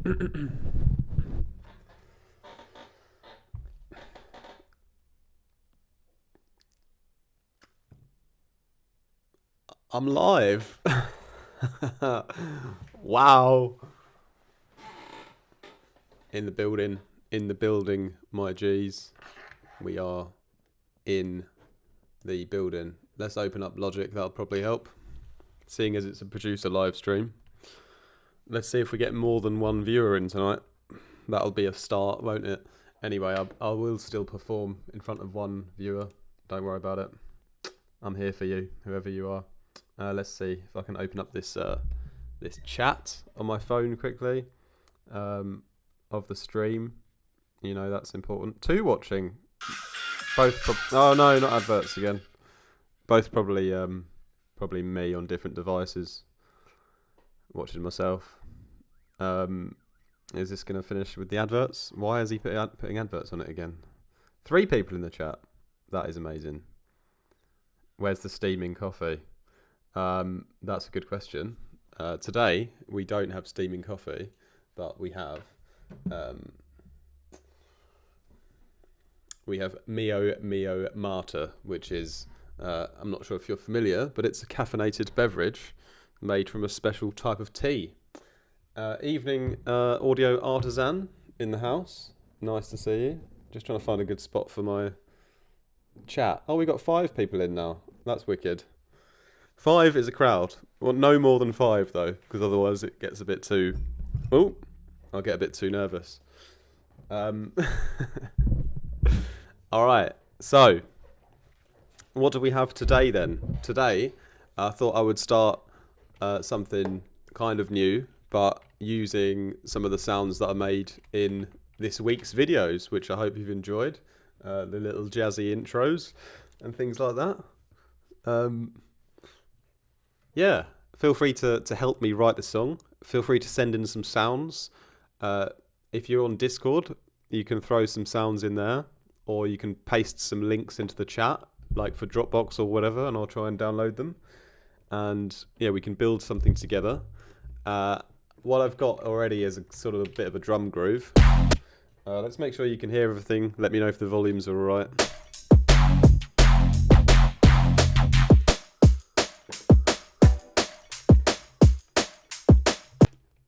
I'm live. Wow. In the building, my G's. We are in the building. Let's open up Logic, that'll probably help. Seeing as it's a producer live stream. Let's see if we get more than one viewer in tonight. That'll be a start, won't it? Anyway, I will still perform in front of one viewer. Don't worry about it. I'm here for you, whoever you are. Let's see if I can open up this this chat on my phone quickly of the stream. You know, that's important. Two watching. Both. Oh no, not adverts again. Both probably probably me on different devices. Watching myself. Is this going to finish with the adverts? Why is he putting adverts on it again? 3 people in the chat. That is amazing. Where's the steaming coffee? That's a good question. Today we don't have steaming coffee, but we have Mio Mata, which is I'm not sure if you're familiar, but it's a caffeinated beverage made from a special type of tea. Evening audio artisan in the house. Nice to see you. Just trying to find a good spot for my chat. Oh, we got 5 people in now. That's wicked. 5 is a crowd. Well, no more than 5 though, because otherwise it gets a bit too... Oh, I'll get a bit too nervous. Alright, so what do we have today then? Today, I thought I would start something kind of new, but using some of the sounds that I made in this week's videos, which I hope you've enjoyed. The little jazzy intros and things like that. Yeah, feel free to help me write the song. Feel free to send in some sounds. If you're on Discord, you can throw some sounds in there, or you can paste some links into the chat, like for Dropbox or whatever, and I'll try and download them. And yeah, we can build something together. What I've got already is a sort of a bit of a drum groove. Let's make sure you can hear everything. Let me know if the volumes are all right.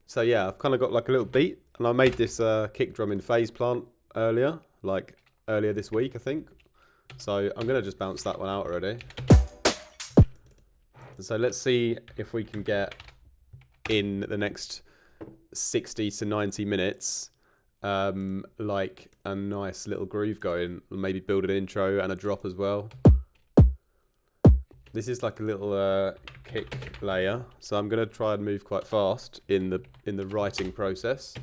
So yeah, I've kind of got like a little beat, and I made this kick drum in phase plant earlier this week, I think. So I'm gonna just bounce that one out already. So let's see if we can get in the next 60 to 90 minutes, like a nice little groove going. Maybe build an intro and a drop as well. This is like a little kick layer, so I'm gonna try and move quite fast in the writing process.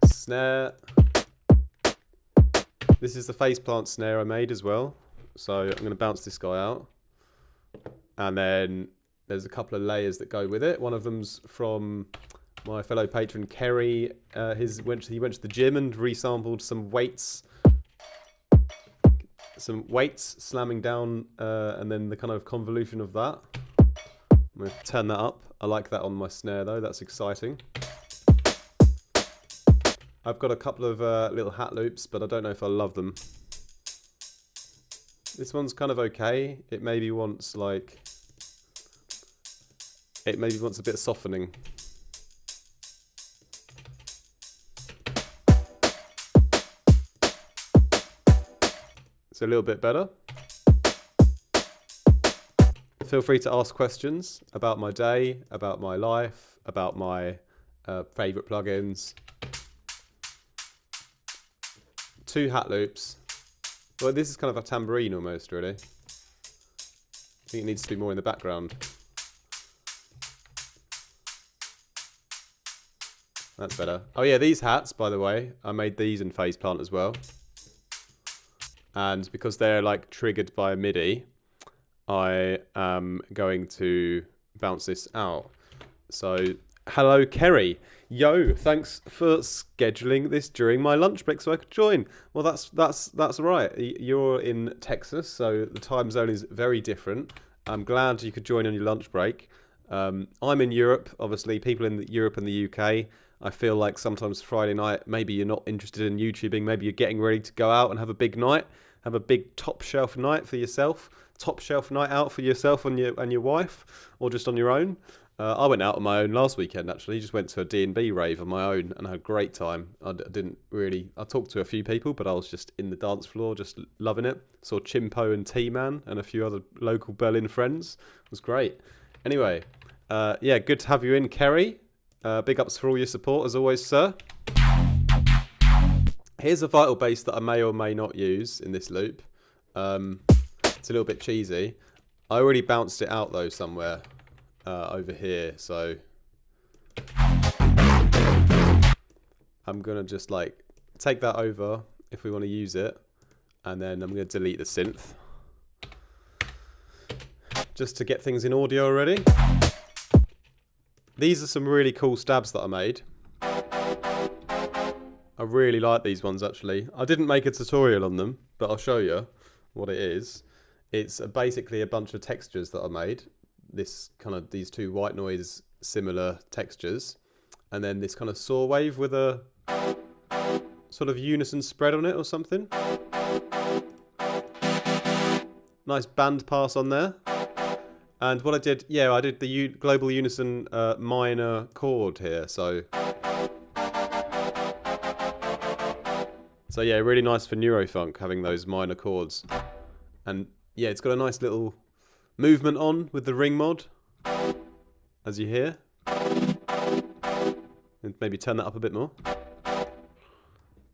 Snare. This is the face plant snare I made as well, so I'm gonna bounce this guy out, and then there's a couple of layers that go with it. One of them's from my fellow patron Kerry. He went to the gym and resampled some weights. Slamming down, and then the kind of convolution of that. I'm going to turn that up. I like that on my snare though, that's exciting. I've got a couple of little hat loops, but I don't know if I love them. This one's kind of okay. It maybe wants a bit of softening. It's a little bit better. Feel free to ask questions about my day, about my life, about my favourite plugins. 2 hat loops. Well, this is kind of a tambourine almost, really. I think it needs to be more in the background. That's better. Oh yeah, these hats, by the way, I made these in phase plant as well. And because they're like triggered by a MIDI, I am going to bounce this out. So, hello Kerry. Yo, thanks for scheduling this during my lunch break so I could join. Well, that's right. You're in Texas, so the time zone is very different. I'm glad you could join on your lunch break. I'm in Europe, obviously. People in Europe and the UK, I feel like sometimes Friday night, maybe you're not interested in YouTubing. Maybe you're getting ready to go out and have a big night, have a big top shelf night for yourself, top shelf night out for yourself and your wife, or just on your own. I went out on my own last weekend, actually. Just went to a D&B rave on my own and had a great time. I talked to a few people, but I was just in the dance floor, just loving it. Saw Chimpo and T-Man and a few other local Berlin friends. It was great. Anyway, yeah, good to have you in, Kerry. Big ups for all your support, as always, sir. Here's a vital bass that I may or may not use in this loop. It's a little bit cheesy. I already bounced it out, though, somewhere over here, so I'm going to just, like, take that over if we want to use it, and then I'm going to delete the synth, just to get things in audio already. These are some really cool stabs that I made. I really like these ones, actually. I didn't make a tutorial on them, but I'll show you what it is. It's basically a bunch of textures that I made. These two white noise similar textures. And then this kind of saw wave with a sort of unison spread on it or something. Nice band pass on there. And what I did, yeah, I did the global unison minor chord here, so yeah, really nice for neurofunk having those minor chords. And yeah, it's got a nice little movement on with the ring mod, as you hear. And maybe turn that up a bit more.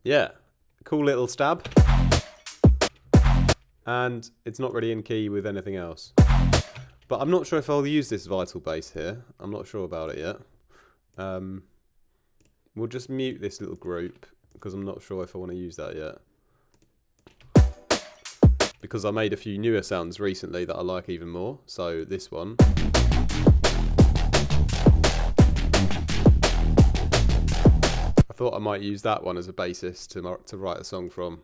Yeah, cool little stab. And it's not really in key with anything else. But I'm not sure if I'll use this vital bass here. I'm not sure about it yet. We'll just mute this little group because I'm not sure if I want to use that yet. Because I made a few newer sounds recently that I like even more. So this one. I thought I might use that one as a basis to write a song from.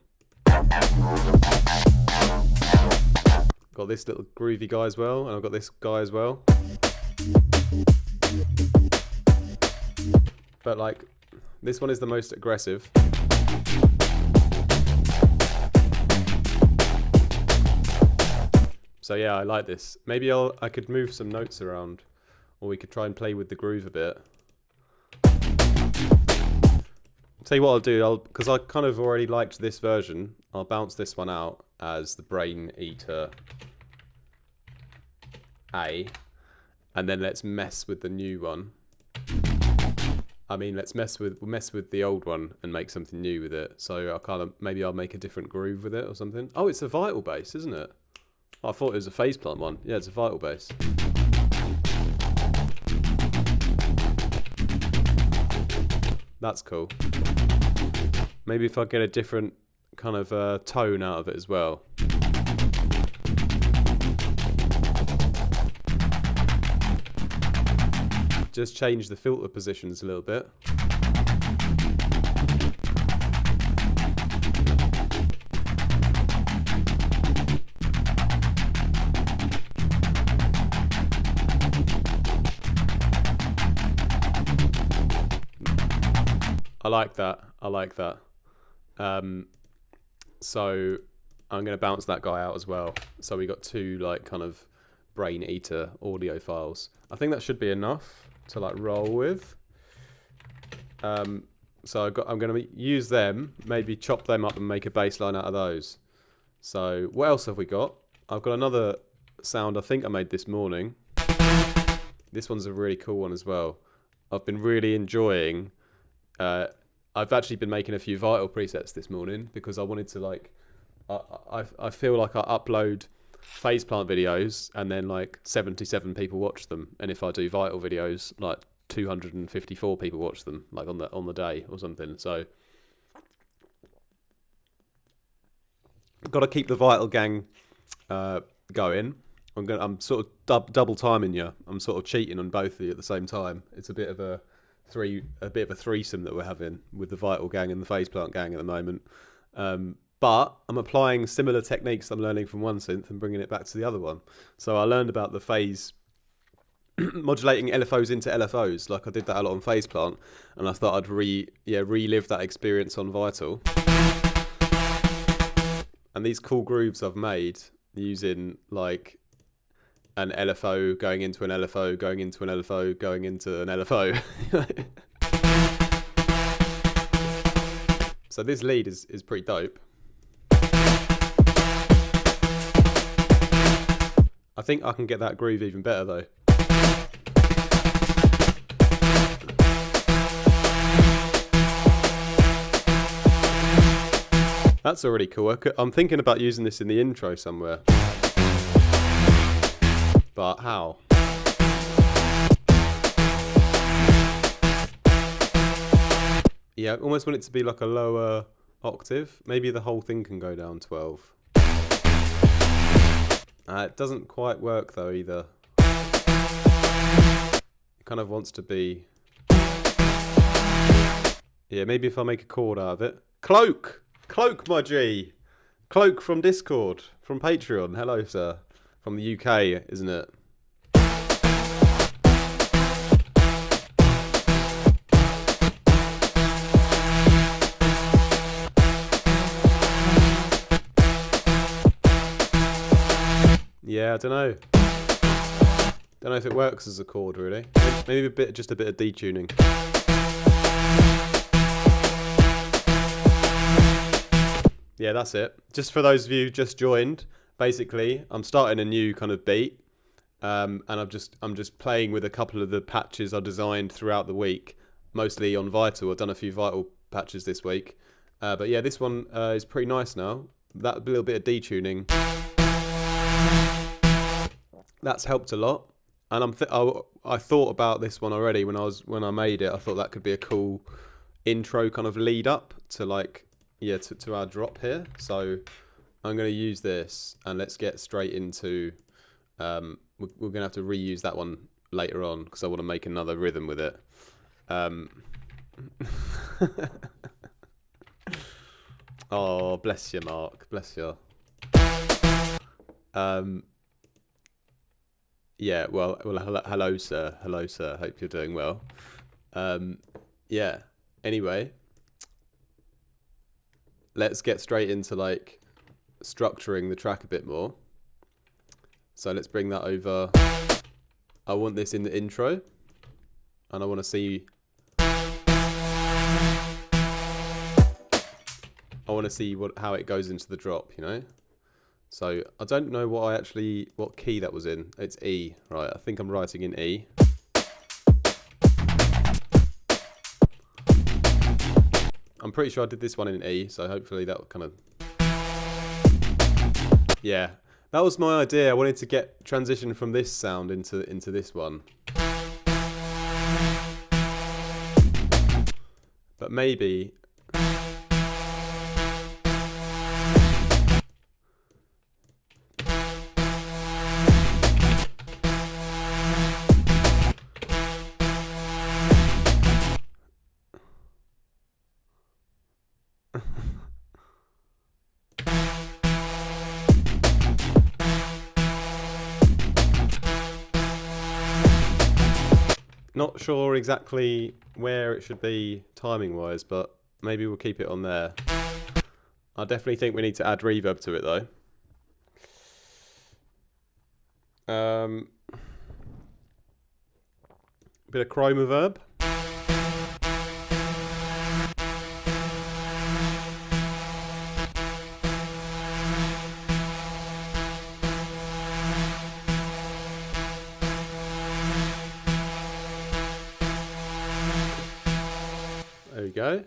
Got this little groovy guy as well, and I've got this guy as well. But like, this one is the most aggressive. So yeah, I like this. Maybe I could move some notes around, or we could try and play with the groove a bit. Tell you what I'll do, because I kind of already liked this version, I'll bounce this one out as the Brain Eater A, and then let's mess with the new one. I mean, let's mess with the old one and make something new with it. So maybe I'll make a different groove with it or something. Oh, it's a vital bass, isn't it? Oh, I thought it was a phase plant one. Yeah, it's a vital bass. That's cool. Maybe if I get a different kind of tone out of it as well. Just change the filter positions a little bit. I like that. I like that. So I'm going to bounce that guy out as well. So we got two like kind of Brain Eater audio files. I think that should be enough to like roll with. So I'm going to use them, maybe chop them up and make a bass line out of those. So what else have we got? I've got another sound I think I made this morning. This one's a really cool one as well. I've been really enjoying. I've actually been making a few vital presets this morning because I wanted to like. I feel like I upload phase plant videos and then like 77 people watch them, and if I do vital videos, like 254 people watch them, like on the day or something. So got to keep the vital gang going. I'm sort of double timing you. I'm sort of cheating on both of you at the same time. It's a bit of a threesome that we're having with the vital gang and the phase plant gang at the moment. But I'm applying similar techniques I'm learning from one synth and bringing it back to the other one. So I learned about the phase modulating LFOs into LFOs. Like I did that a lot on Faceplant, and I thought I'd relive that experience on Vital. And these cool grooves I've made using like an LFO going into an LFO, going into an LFO, going into an LFO. So this lead is pretty dope. I think I can get that groove even better though. That's already cool. I'm thinking about using this in the intro somewhere. But how? Yeah, I almost want it to be like a lower octave. Maybe the whole thing can go down 12. It doesn't quite work though either. It kind of wants to be... Yeah, maybe if I make a chord out of it. Cloak! Cloak, my G! Cloak from Discord, from Patreon. Hello, sir. From the UK, isn't it? Yeah, I don't know. Don't know if it works as a chord, really. Maybe just a bit of detuning. Yeah, that's it. Just for those of you who just joined, basically, I'm starting a new kind of beat, and I'm just playing with a couple of the patches I designed throughout the week, mostly on Vital. I've done a few Vital patches this week, but yeah, this one is pretty nice now. That little bit of detuning, that's helped a lot. And I thought about this one already when I made it. I thought that could be a cool intro kind of lead up to like. Yeah, to our drop here. So I'm going to use this, and let's get straight into... we're going to have to reuse that one later on, because I want to make another rhythm with it. Oh, bless you, Mark. Bless you. Yeah, well, hello, sir. Hello, sir. Hope you're doing well. Yeah, anyway... Let's get straight into like structuring the track a bit more. So let's bring that over. I want this in the intro, and I want to see. How it goes into the drop, you know. So I don't know what key that was in. It's E, right? I think I'm writing in E. I'm pretty sure I did this one in E, so hopefully that will kind of... Yeah, that was my idea. I wanted to get transition from this sound into this one. But maybe... Not sure exactly where it should be timing wise, but maybe we'll keep it on there. I definitely think we need to add reverb to it though. Bit of chroma verb. There we go.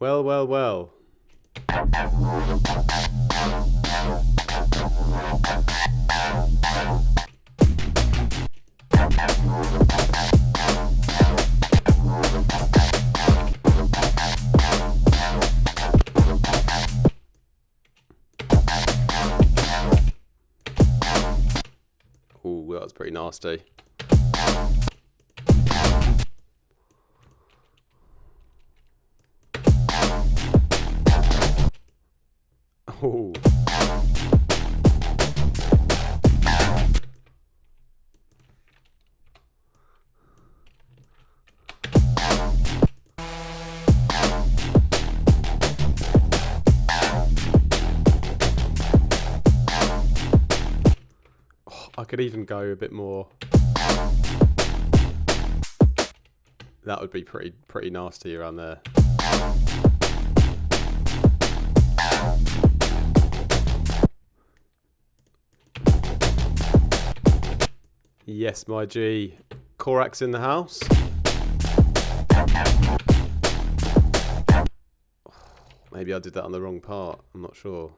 Well, well, well. Ooh, that's pretty nasty. Oh. I could even go a bit more. That would be pretty nasty around there. Yes, my G. Korak's in the house. Maybe I did that on the wrong part. I'm not sure.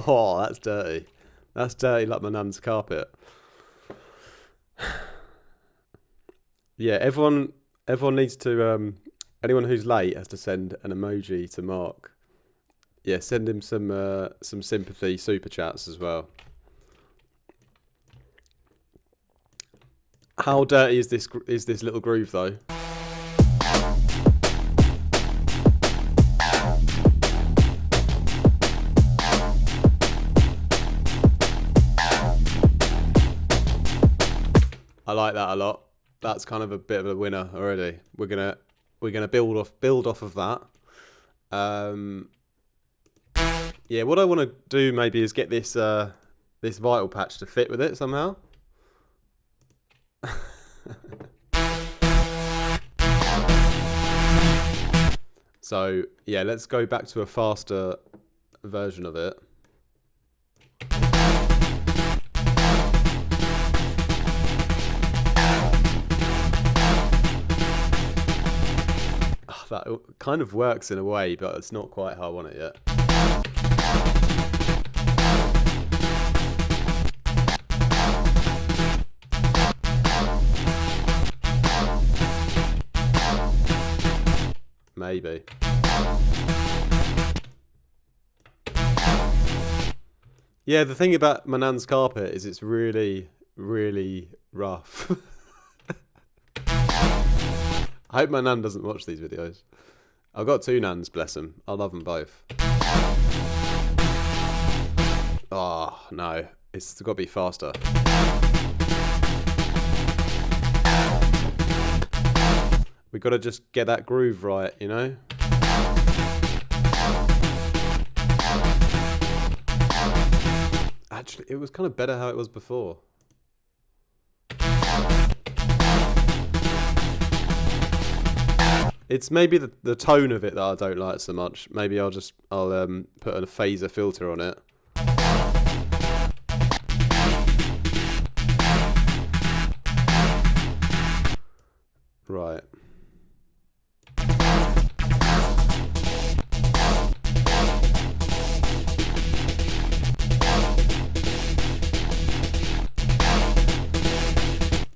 Oh, that's dirty. That's dirty like my nan's carpet. Yeah, everyone needs to, anyone who's late has to send an emoji to Mark. Yeah, send him some sympathy super chats as well. How dirty is this little groove though? I like that a lot. That's kind of a bit of a winner already. We're gonna build off of that. Yeah, what I want to do maybe is get this this vital patch to fit with it somehow. So yeah, let's go back to a faster version of it. That kind of works in a way, but it's not quite how I want it yet. Maybe. Yeah, the thing about my nan's carpet is it's really, really rough. I hope my nan doesn't watch these videos. I've got two nans, bless them. I love them both. Oh, no. It's got to be faster. We've got to just get that groove right, you know? Actually, it was kind of better how it was before. It's maybe the tone of it that I don't like so much. Maybe I'll put a phaser filter on it. Right.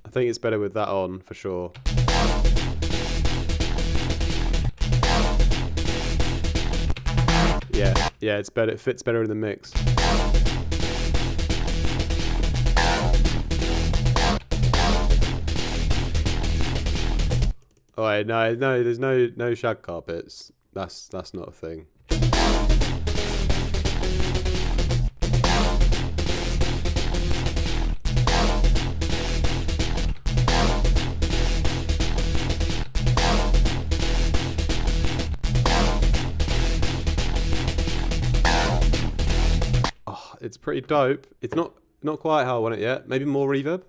I think it's better with that on for sure. Yeah, it's better. It fits better in the mix. Oh wait, no, there's no shag carpets. That's not a thing. It's pretty dope. It's not quite how I want it yet. Maybe more reverb.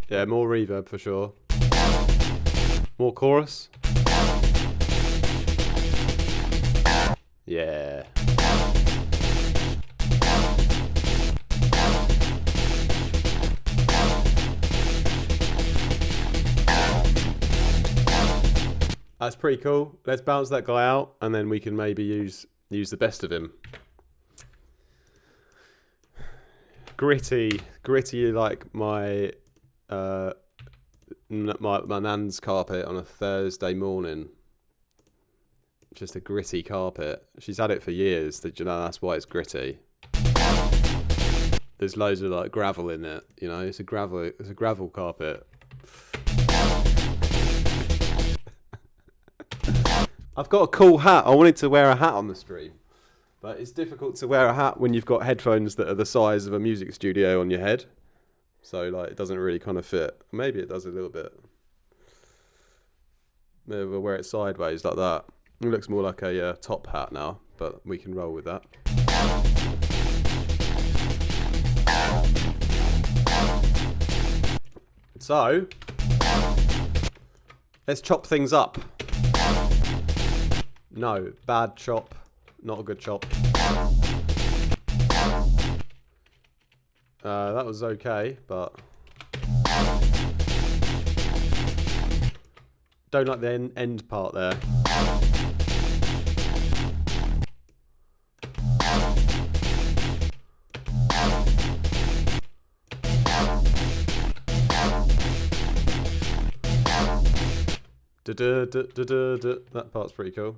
Yeah, more reverb for sure. More chorus. Yeah. That's pretty cool. Let's bounce that guy out, and then we can maybe use the best of him. Gritty like my my nan's carpet on a Thursday morning. Just a gritty carpet. She's had it for years. You know, that's why it's gritty. There's loads of like gravel in it. You know, it's a gravel carpet. I've got a cool hat. I wanted to wear a hat on the stream, but it's difficult to wear a hat when you've got headphones that are the size of a music studio on your head. So like, it doesn't really kind of fit. Maybe it does a little bit. Maybe we'll wear it sideways like that. It looks more like a top hat now, but we can roll with that. So, let's chop things up. No, bad chop, not a good chop. That was okay, but don't like the end part there. That part's pretty cool.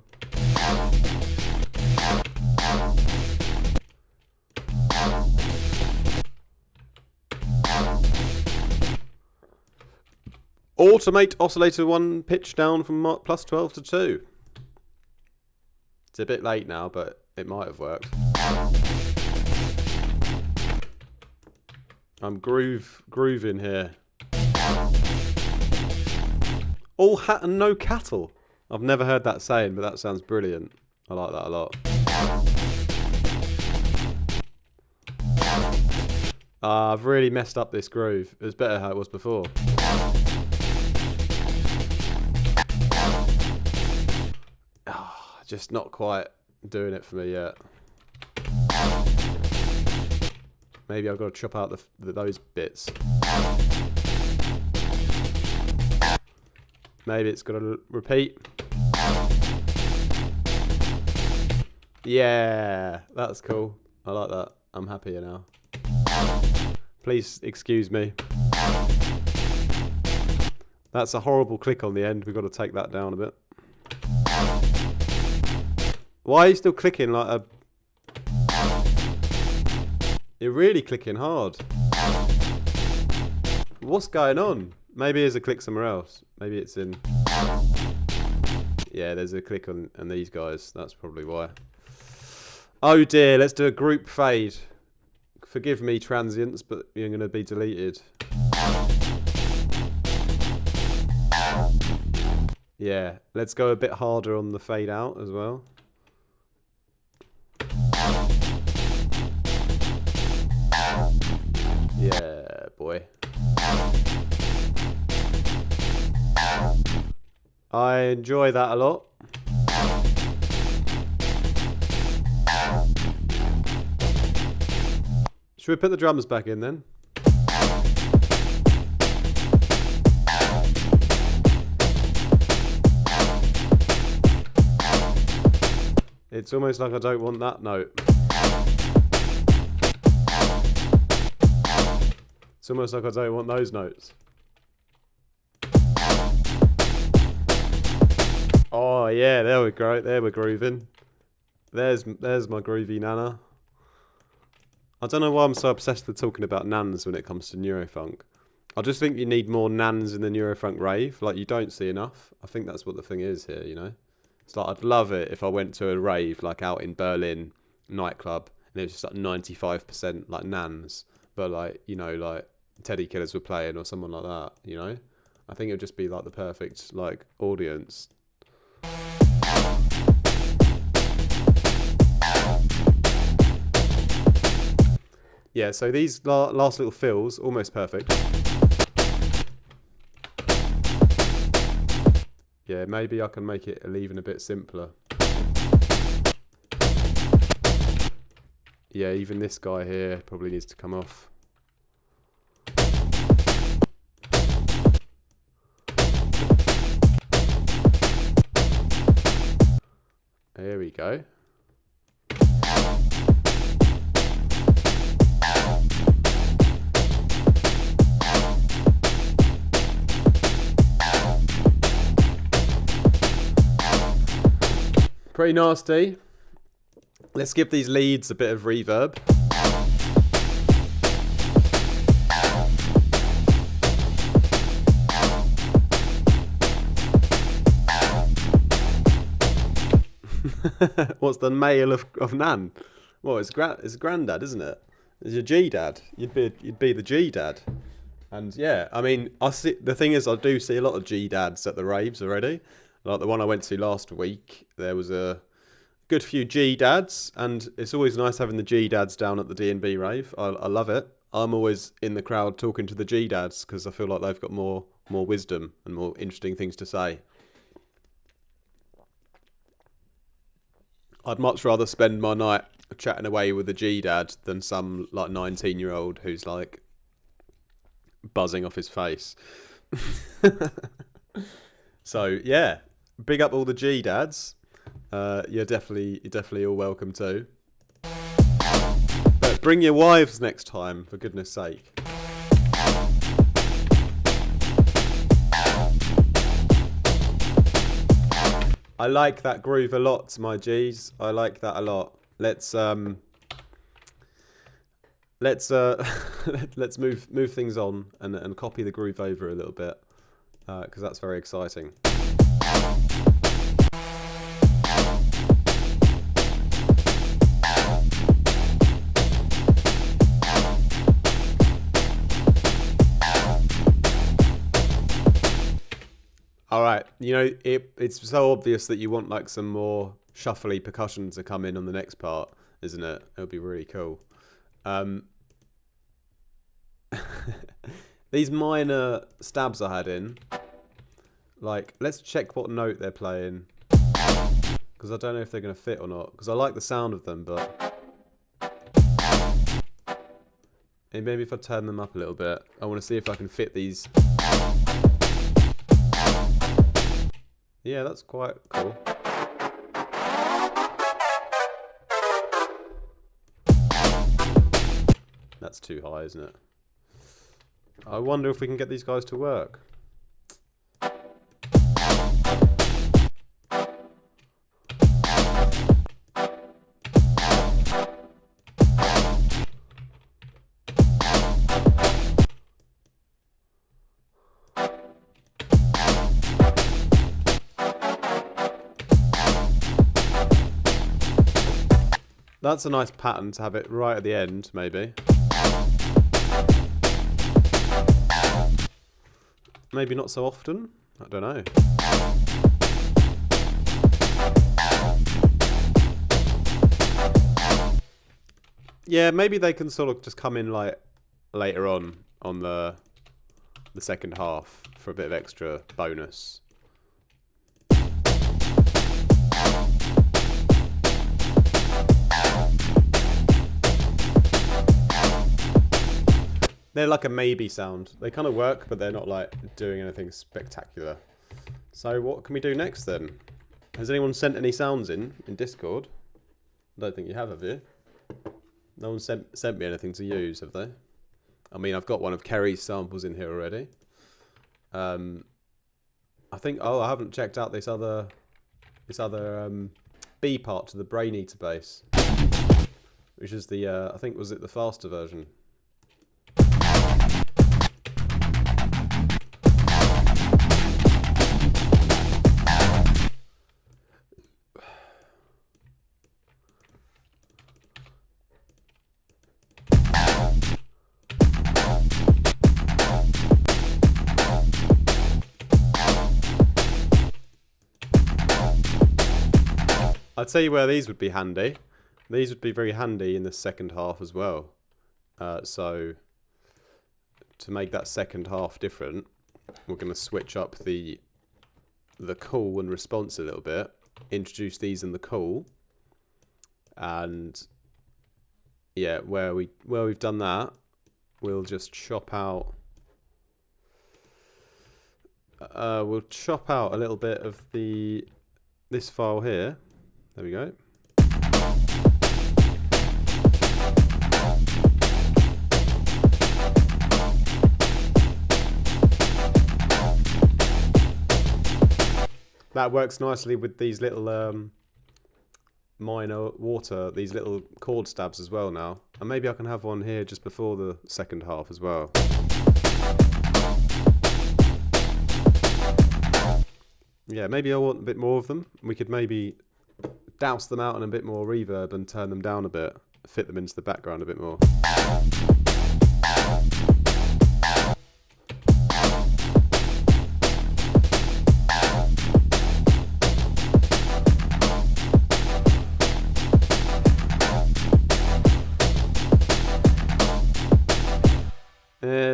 Automate oscillator 1 pitch down from plus 12 to 2. It's a bit late now, but it might have worked. I'm grooving here. All hat and no cattle. I've never heard that saying, but that sounds brilliant. I like that a lot. I've really messed up this groove. It was better how it was before. Just not quite doing it for me yet. Maybe I've got to chop out those bits. Maybe it's got to repeat. Yeah, that's cool. I like that. I'm happier now. Please excuse me. That's a horrible click on the end. We've got to take that down a bit. Why are you still clicking like a... You're really clicking hard. What's going on? Maybe there's a click somewhere else. Maybe it's in... Yeah, there's a click on these guys. That's probably why. Oh dear, let's do a group fade. Forgive me, transients, but you're going to be deleted. Yeah, let's go a bit harder on the fade out as well. Yeah, boy. I enjoy that a lot. Should we put the drums back in then? It's almost like I don't want that note. It's almost like I don't want those notes. Oh yeah, there we go. There we're grooving. There's my groovy nana. I don't know why I'm so obsessed with talking about nans when it comes to Neurofunk. I just think you need more nans in the Neurofunk rave. Like, you don't see enough. I think that's what the thing is here, you know? It's like, I'd love it if I went to a rave, like out in Berlin, nightclub, and it was just like 95% like nans. But like, you know, like Teddy Killers were playing or someone like that, you know? I think it would just be like the perfect like audience. Yeah, so these last little fills, almost perfect. Yeah, maybe I can make it even a bit simpler. Yeah, even this guy here probably needs to come off. Here we go. Pretty nasty. Let's give these leads a bit of reverb. What's the male of Nan? Well, it's granddad, isn't it? It's your G dad. You'd be the G dad. And yeah, I mean, the thing is, I do see a lot of G dads at the raves already. Like the one I went to last week, there was a good few G dads, and it's always nice having the G dads down at the D&B rave. I love it. I'm always in the crowd talking to the G dads because I feel like they've got more wisdom and more interesting things to say. I'd much rather spend my night chatting away with a G dad than some like 19-year-old who's like buzzing off his face. So yeah, big up all the G dads. You're definitely all welcome too. But bring your wives next time, for goodness sake. I like that groove a lot, my G's. I like that a lot. Let's let's move things on and copy the groove over a little bit, because that's very exciting. All right, you know, it's so obvious that you want like some more shuffly percussion to come in on the next part, isn't it? It'll be really cool. These minor stabs I had in, like, let's check what note they're playing, because I don't know if they're going to fit or not, because I like the sound of them, but and maybe if I turn them up a little bit, I want to see if I can fit these. Yeah, that's quite cool. That's too high, isn't it? I wonder if we can get these guys to work. That's a nice pattern to have it right at the end, maybe. Maybe not so often. I don't know. Yeah, maybe they can sort of just come in like later on the second half for a bit of extra bonus. They're like a maybe sound. They kind of work, but they're not like doing anything spectacular. So what can we do next then? Has anyone sent any sounds in Discord? I don't think you have you? No one sent me anything to use, have they? I mean, I've got one of Kerry's samples in here already. I think, I haven't checked out this other B part to the Brain Eater bass, which is the I think was it the faster version. I'd tell you where these would be handy. These would be very handy in the second half as well. So to make that second half different, we're going to switch up the call and response a little bit. Introduce these in the call, and yeah, where we've done that, we'll just chop out. We'll chop out a little bit of this file here. There we go. That works nicely with these little minor water, these little cord stabs as well now. And maybe I can have one here just before the second half as well. Yeah, maybe I want a bit more of them. We could maybe douse them out in a bit more reverb and turn them down a bit, fit them into the background a bit more.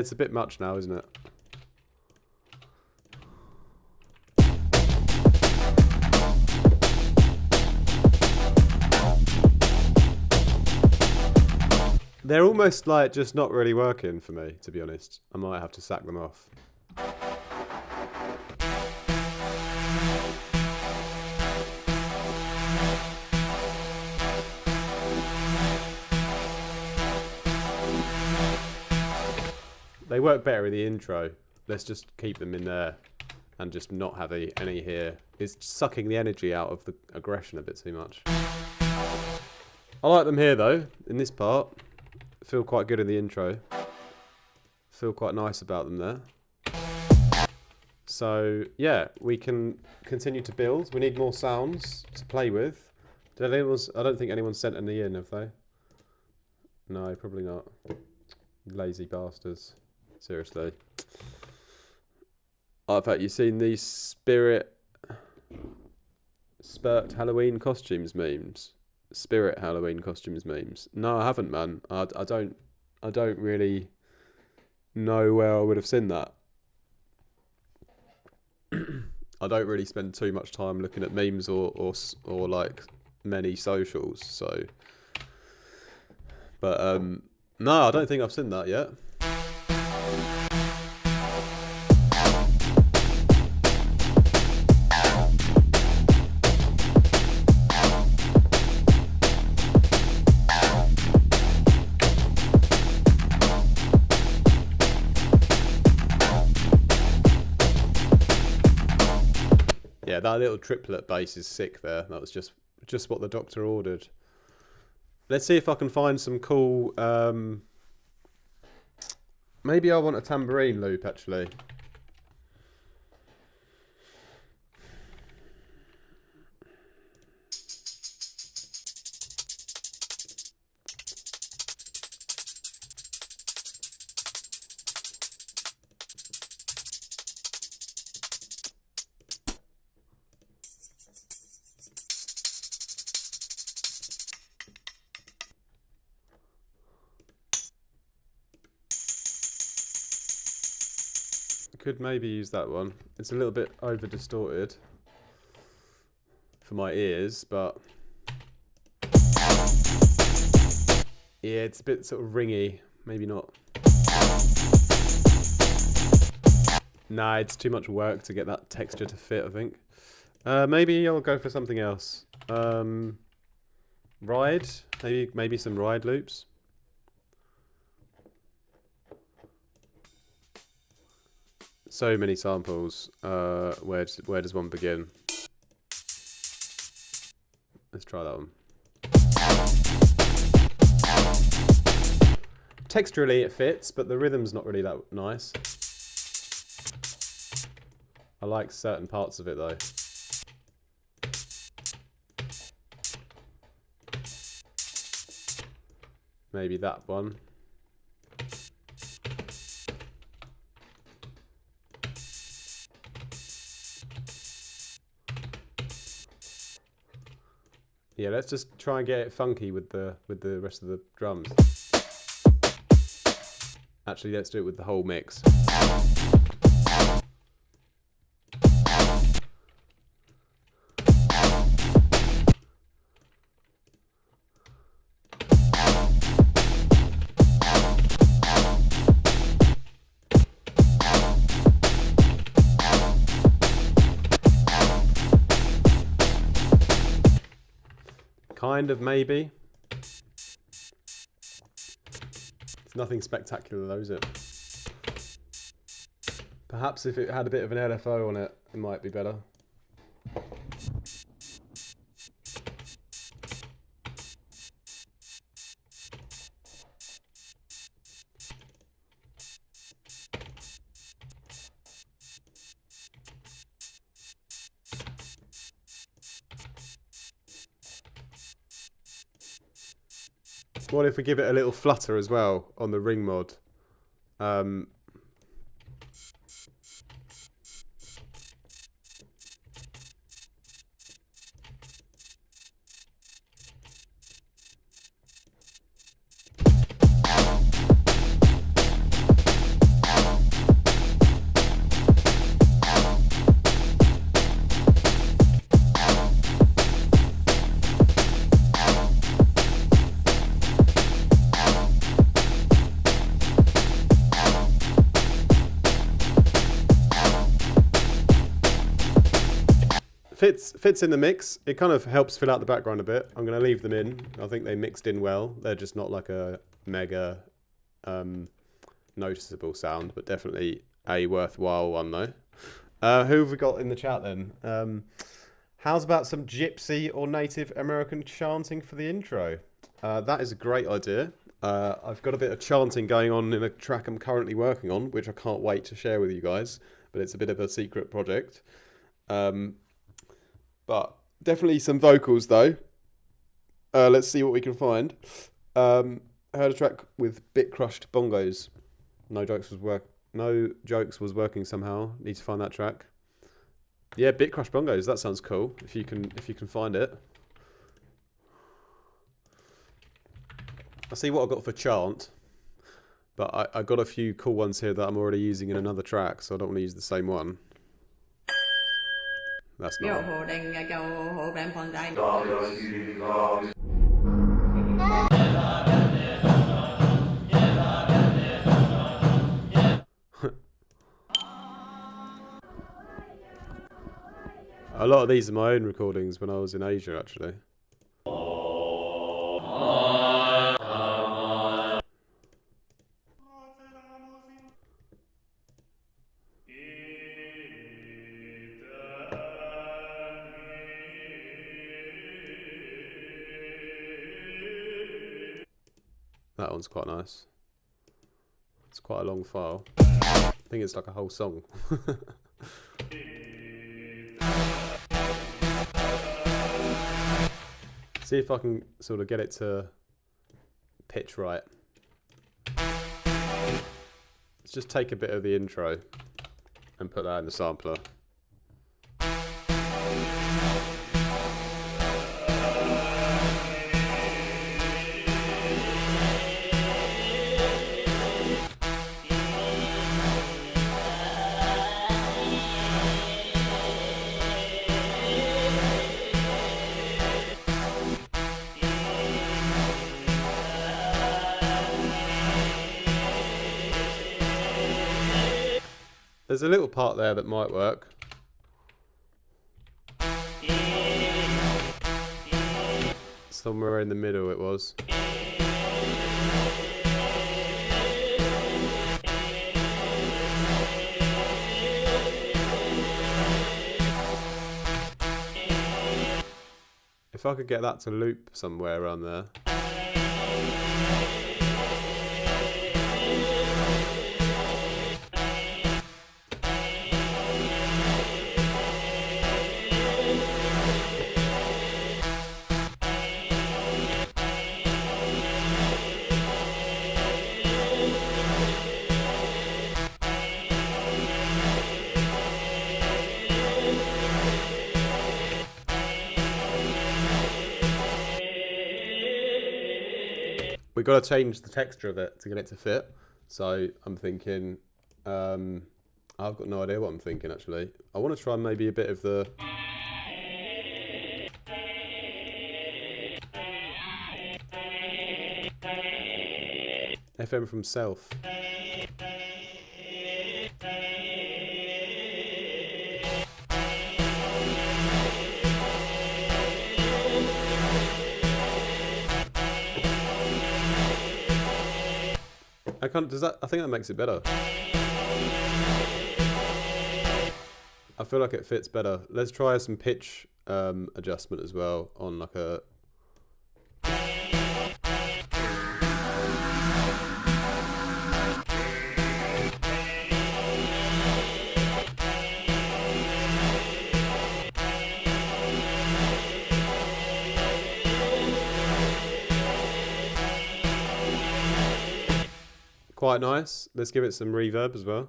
It's a bit much now, isn't it? They're almost like just not really working for me, to be honest. I might have to sack them off. They work better in the intro. Let's just keep them in there and just not have any here. It's sucking the energy out of the aggression a bit too much. I like them here though, in this part. Feel quite good in the intro. Feel quite nice about them there. So yeah, we can continue to build. We need more sounds to play with. I don't think anyone sent any in, have they? No, probably not. Lazy bastards. Seriously. Oh, in fact, you've seen these Spurt Halloween costumes memes? Spirit Halloween costumes memes? No, I haven't, man. I don't really know where I would have seen that. I don't really spend too much time looking at memes or like many socials, so. But no, I don't think I've seen that yet. Yeah, that little triplet bass is sick there. That was just what the doctor ordered. Let's see if I can find some cool... maybe I want a tambourine loop, actually. Could maybe use that one. It's a little bit over distorted for my ears, but yeah, it's a bit sort of ringy. Maybe not. Nah, it's too much work to get that texture to fit, I think. Maybe I'll go for something else. Ride? Maybe some ride loops. So many samples. Where does one begin? Let's try that one. Texturally it fits, but the rhythm's not really that nice. I like certain parts of it though. Maybe that one. Yeah, let's just try and get it funky with the rest of the drums. Actually, let's do it with the whole mix. Kind of, maybe. It's nothing spectacular though, is it? Perhaps if it had a bit of an LFO on it, it might be better. What if we give it a little flutter as well on the ring mod? Fits in the mix. It kind of helps fill out the background a bit. I'm going to leave them in. I think they mixed in well. They're just not like a mega noticeable sound, but definitely a worthwhile one though. Who have we got in the chat then? How's about some gypsy or Native American chanting for the intro? That is a great idea. I've got a bit of chanting going on in a track I'm currently working on, which I can't wait to share with you guys, but it's a bit of a secret project. But definitely some vocals though. Let's see what we can find. I heard a track with Bit Crushed Bongos. No jokes was working somehow. Need to find that track. Yeah, Bit Crushed Bongos. That sounds cool. If you can find it. I'll see what I've got for chant. But I got a few cool ones here that I'm already using in another track, so I don't want to use the same one. That's not. A lot of these are my own recordings when I was in Asia, actually. That one's quite nice. It's quite a long file. I think it's like a whole song. See if I can sort of get it to pitch right. Let's just take a bit of the intro and put that in the sampler. There's a little part there that might work. Somewhere in the middle it was. If I could get that to loop somewhere around there. We've got to change the texture of it to get it to fit. So I'm thinking, I've got no idea what I'm thinking actually. I want to try maybe a bit of the... FM from Self. I think that makes it better. I feel like it fits better. Let's try some pitch adjustment as well on like a... Quite nice. Let's give it some reverb as well.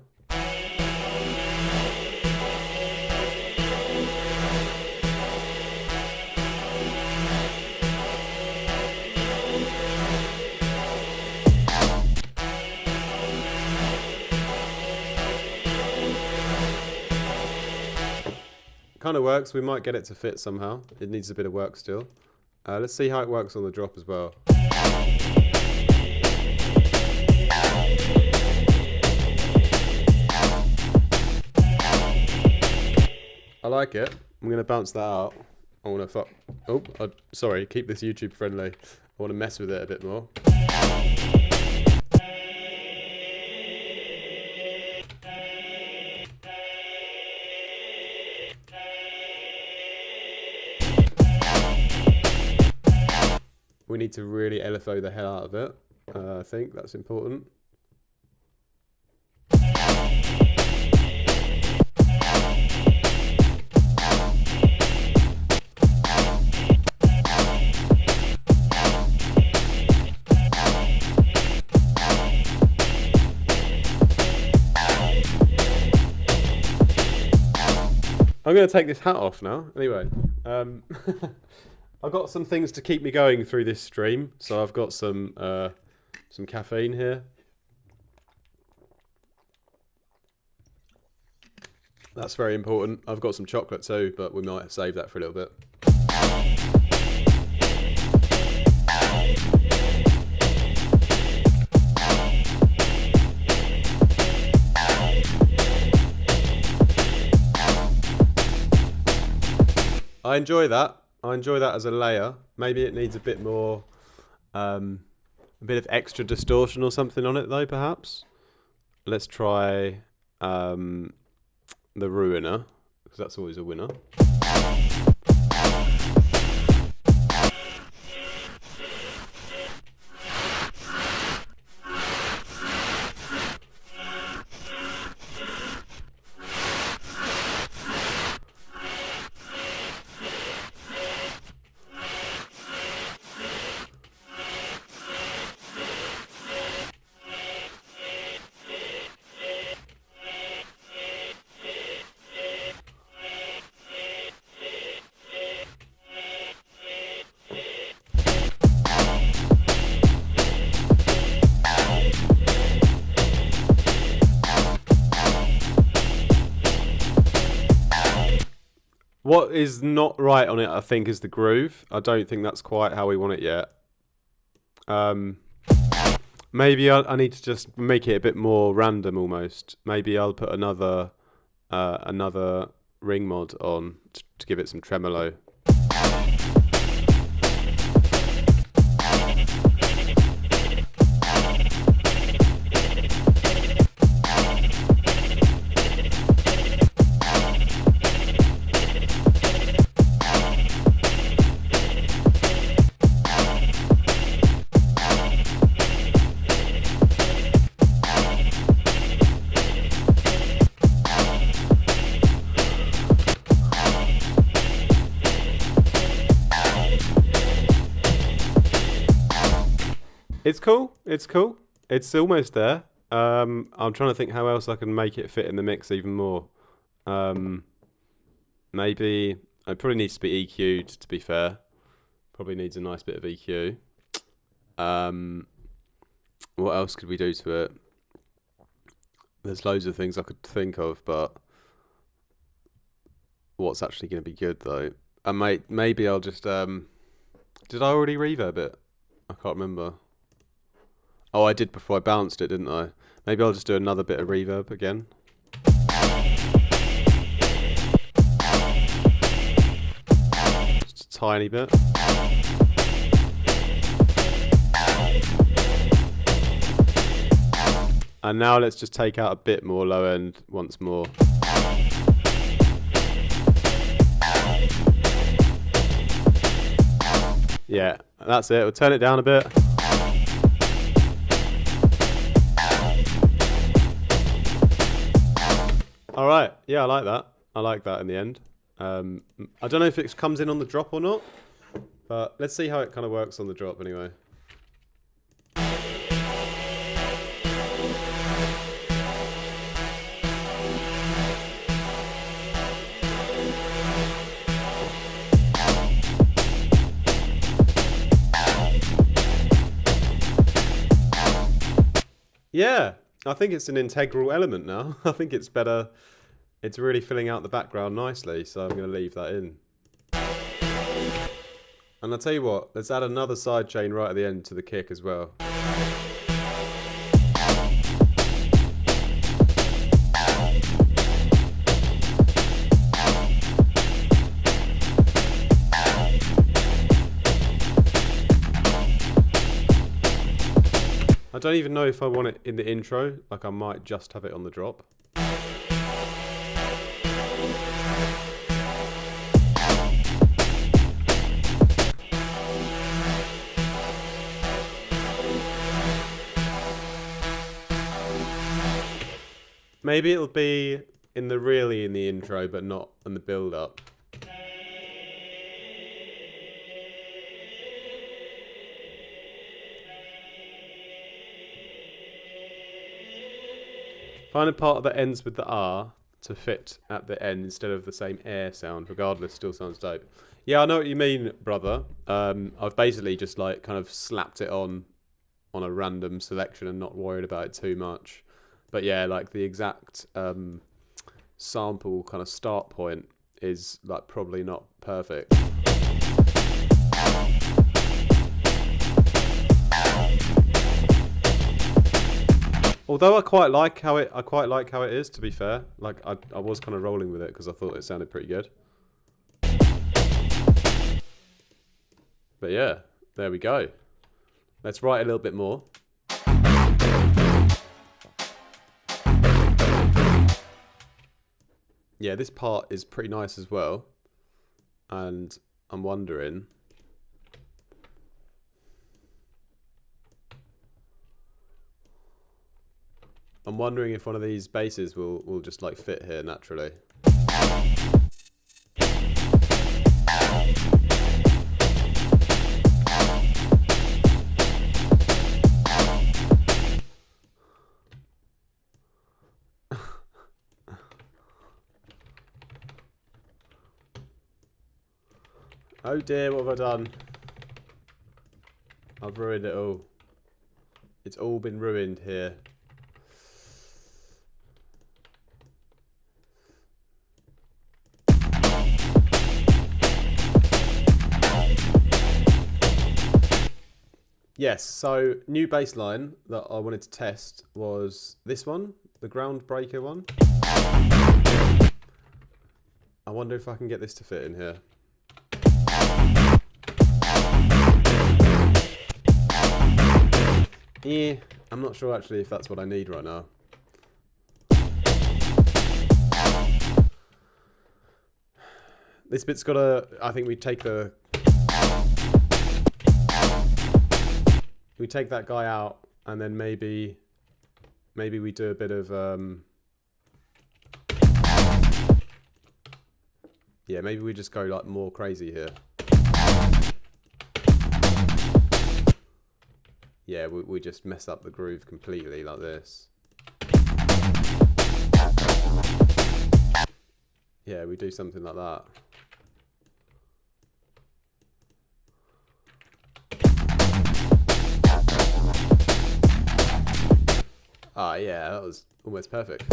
Kind of works. We might get it to fit somehow. It needs a bit of work still. Let's see how it works on the drop as well. I like it. I'm going to bounce that out. I want to sorry, keep this YouTube friendly. I want to mess with it a bit more. We need to really LFO the hell out of it. I think that's important. I'm going to take this hat off now. Anyway, I've got some things to keep me going through this stream. So I've got some caffeine here. That's very important. I've got some chocolate too, but we might save that for a little bit. I enjoy that. I enjoy that as a layer. Maybe it needs a bit more, a bit of extra distortion or something on it though, perhaps. Let's try the Ruiner, because that's always a winner. What is not right on it, I think, is the groove. I don't think that's quite how we want it yet. Maybe I need to just make it a bit more random almost. Maybe I'll put another ring mod on to give it some tremolo. It's cool. It's cool. It's almost there. I'm trying to think how else I can make it fit in the mix even more. Maybe it probably needs to be EQ'd, to be fair. Probably needs a nice bit of EQ. What else could we do to it? There's loads of things I could think of, but what's actually going to be good though? Maybe I'll just did I already reverb it? I can't remember. Oh, I did before I bounced it, didn't I? Maybe I'll just do another bit of reverb again. Just a tiny bit. And now let's just take out a bit more low end once more. Yeah, that's it. We'll turn it down a bit. All right. Yeah, I like that. I like that in the end. I don't know if it comes in on the drop or not, but let's see how it kind of works on the drop anyway. Yeah, I think it's an integral element now. I think it's better. It's really filling out the background nicely, so I'm going to leave that in. And I'll tell you what, let's add another sidechain right at the end to the kick as well. I don't even know if I want it in the intro, like I might just have it on the drop. Maybe it'll be in the intro, but not in the build up. Find a part that ends with the R to fit at the end instead of the same air sound. Regardless, still sounds dope. Yeah, I know what you mean, brother. I've basically just like kind of slapped it on a random selection and not worried about it too much. But yeah, like the exact sample kind of start point is like probably not perfect. Although I quite like how it is, to be fair. Like I was kind of rolling with it because I thought it sounded pretty good. But yeah, there we go. Let's write a little bit more. Yeah, this part is pretty nice as well. And I'm wondering... if one of these basses will just like fit here naturally. Oh dear, what have I done? I've ruined it all. It's all been ruined here. Yes, so new bass line that I wanted to test was this one, the Groundbreaker one. I wonder if I can get this to fit in here. Yeah, I'm not sure actually if that's what I need right now. This bit's got a, I think we take that guy out and then maybe we do a bit of, yeah, maybe we just go like more crazy here. Yeah, we just mess up the groove completely like this. Yeah, we do something like that. Ah, yeah, that was almost perfect.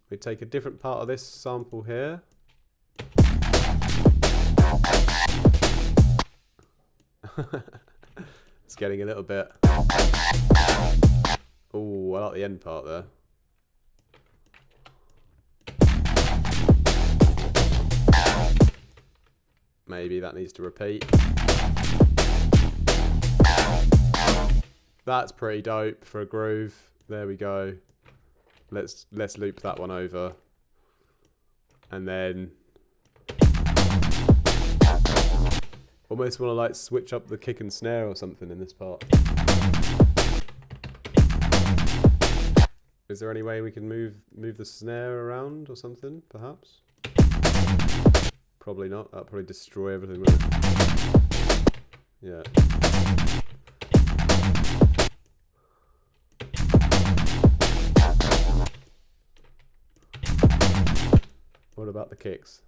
We take a different part of this sample here. It's getting a little bit... Oh, I like the end part there. maybe that needs to repeat. That's pretty dope for a groove. There we go. Let's loop that one over. And then almost want to like switch up the kick and snare or something in this part. Is there any way we can move the snare around or something, perhaps? Probably not. That'll probably destroy everything, wouldn't it? Yeah. What about the kicks?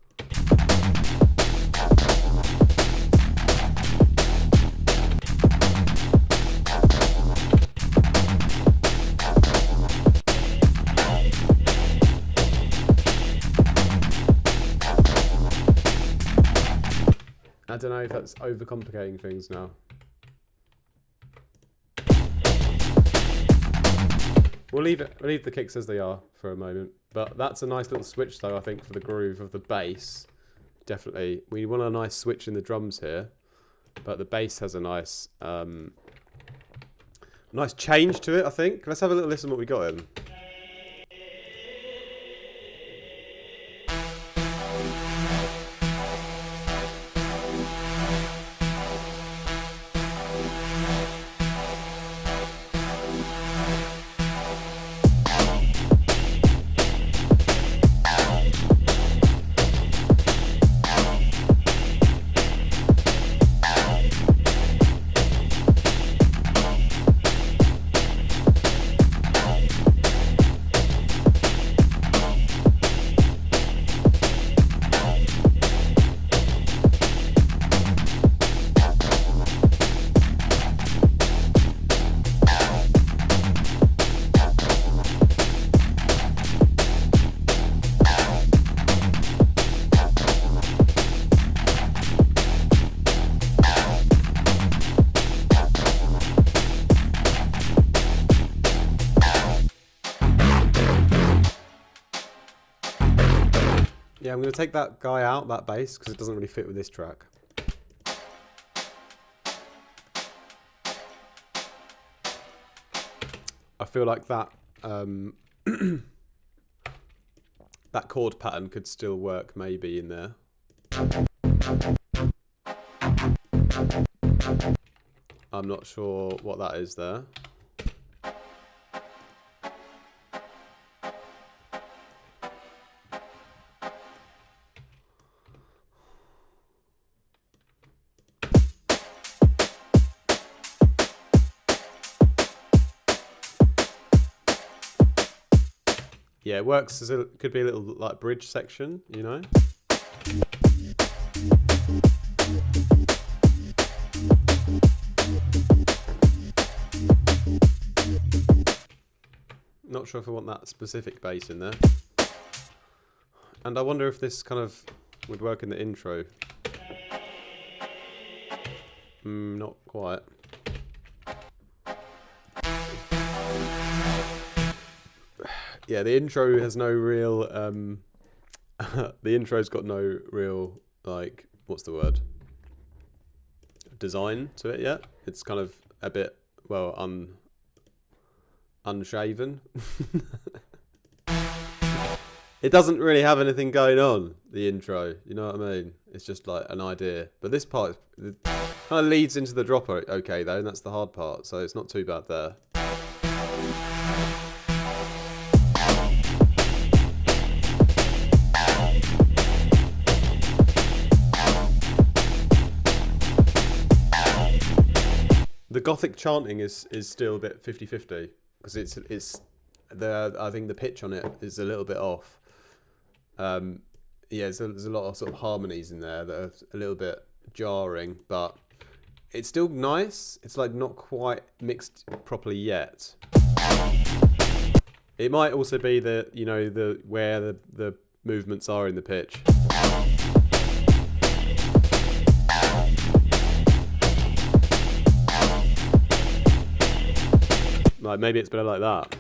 I don't know if that's overcomplicating things now. We'll leave the kicks as they are for a moment. But that's a nice little switch though, I think, for the groove of the bass. Definitely. We want a nice switch in the drums here. But the bass has a nice nice change to it, I think. Let's have a little listen what we got in. Yeah, I'm going to take that guy out, that bass, because it doesn't really fit with this track. I feel like that that chord pattern could still work maybe in there. I'm not sure what that is there. Yeah, it works as a, could be a little like bridge section, you know? Not sure if I want that specific bass in there. And I wonder if this kind of would work in the intro. Not quite. Yeah, the intro has no real, the intro's got no real, like, what's the word? Design to it yet. It's kind of a bit, well, unshaven. It doesn't really have anything going on, the intro, you know what I mean? It's just like an idea. But this part kind of leads into the dropper okay though, and that's the hard part, so it's not too bad there. The gothic chanting is still a bit 50-50 because it's I think the pitch on it is a little bit off. Yeah, there's a lot of sort of harmonies in there that are a little bit jarring, but it's still nice. It's like not quite mixed properly yet. It might also be that, you know, where the movements are in the pitch. Like maybe it's better like that.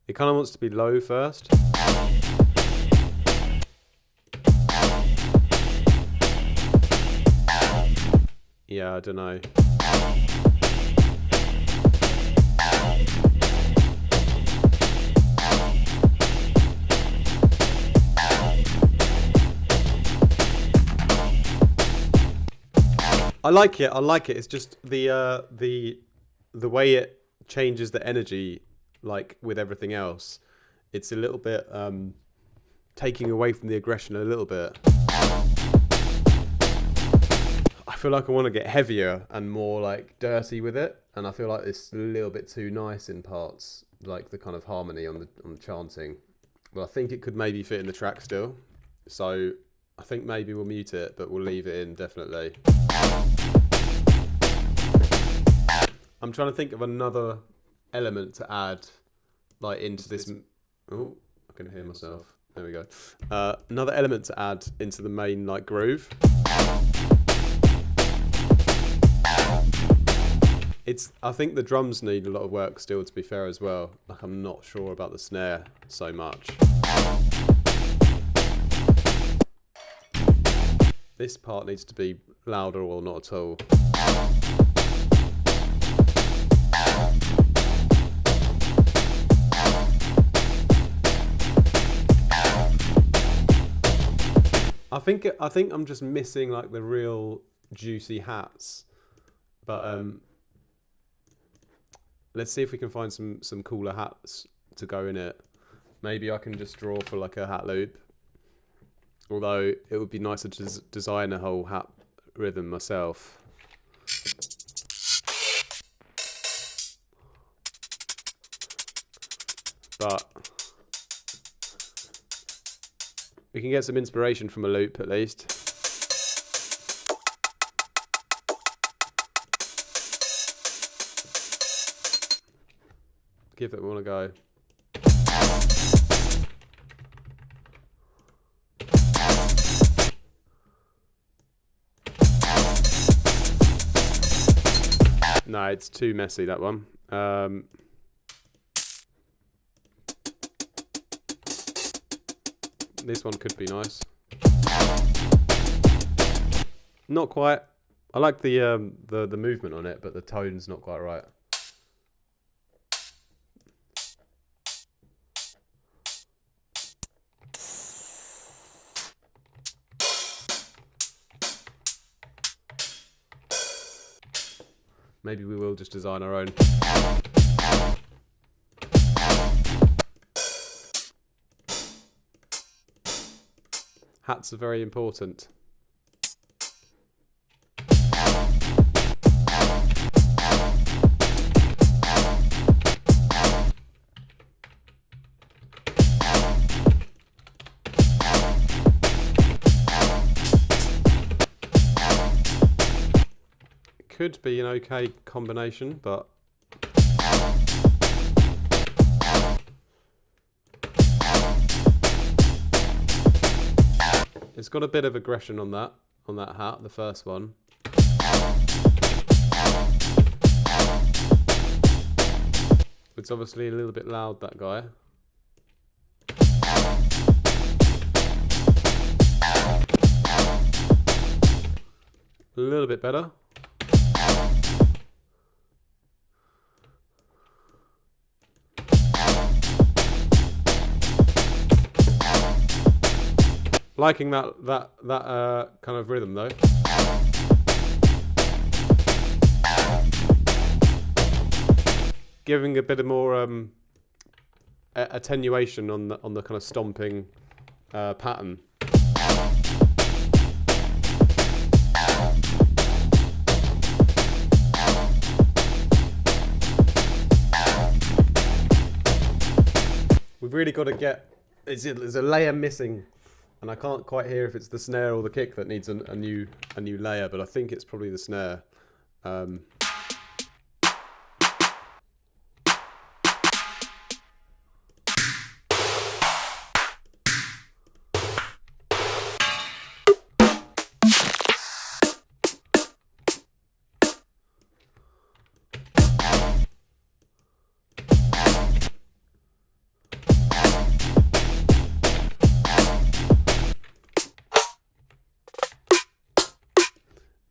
It kind of wants to be low first. Yeah, I don't know. I like it. I like it. It's just the way it changes the energy, like with everything else. It's a little bit taking away from the aggression a little bit. I feel like I want to get heavier and more like dirty with it, and I feel like it's a little bit too nice in parts, like the kind of harmony on the chanting. Well, I think it could maybe fit in the track still, so I think maybe we'll mute it, but we'll leave it in definitely. I'm trying to think of another element to add, like into this. Oh, I can hear myself. There we go. Another element to add into the main like groove. I think the drums need a lot of work still, to be fair as well. Like I'm not sure about the snare so much. This part needs to be louder or not at all. I think I'm just missing like the real juicy hats, but let's see if we can find some cooler hats to go in it. Maybe I can just draw for like a hat loop. Although it would be nicer to design a whole hat rhythm myself. But we can get some inspiration from a loop at least. Give it one a go. No, it's too messy, that one. This one could be nice. Not quite. I like the movement on it, but the tone's not quite right. Maybe we will just design our own. Hats are very important. Could be an okay combination, but it's got a bit of aggression on that hat, the first one. It's obviously a little bit loud, that guy. A little bit better. Liking that kind of rhythm though. Giving a bit of more attenuation on the kind of stomping pattern. We've really got to get. There's a layer missing. And I can't quite hear if it's the snare or the kick that needs a new layer, but I think it's probably the snare.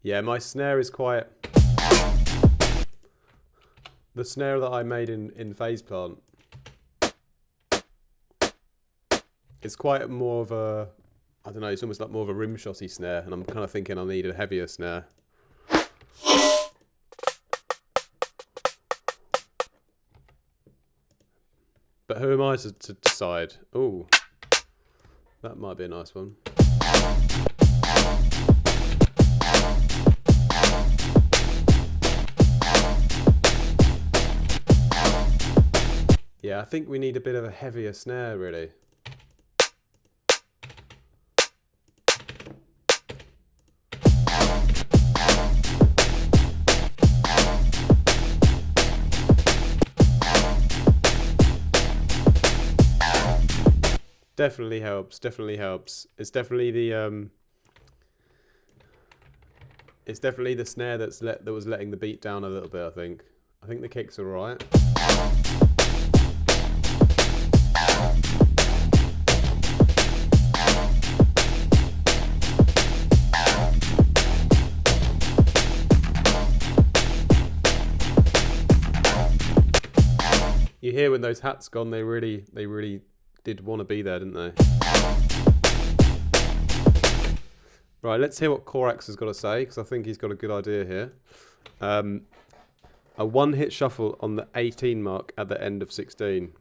Yeah, my snare is quite... The snare that I made in Phase Plant is quite more of a... I don't know, it's almost like more of a rimshotty snare, and I'm kind of thinking I need a heavier snare. But who am I to decide? Ooh, that might be a nice one. Yeah, I think we need a bit of a heavier snare, really. Definitely helps. Definitely helps. It's definitely the It's definitely the snare that was letting the beat down a little bit. I think the kicks are alright. You hear when those hats gone, they really did want to be there, didn't they? Right, let's hear what Korax has got to say, because I think he's got a good idea here. A one-hit shuffle on the 18 mark at the end of 16.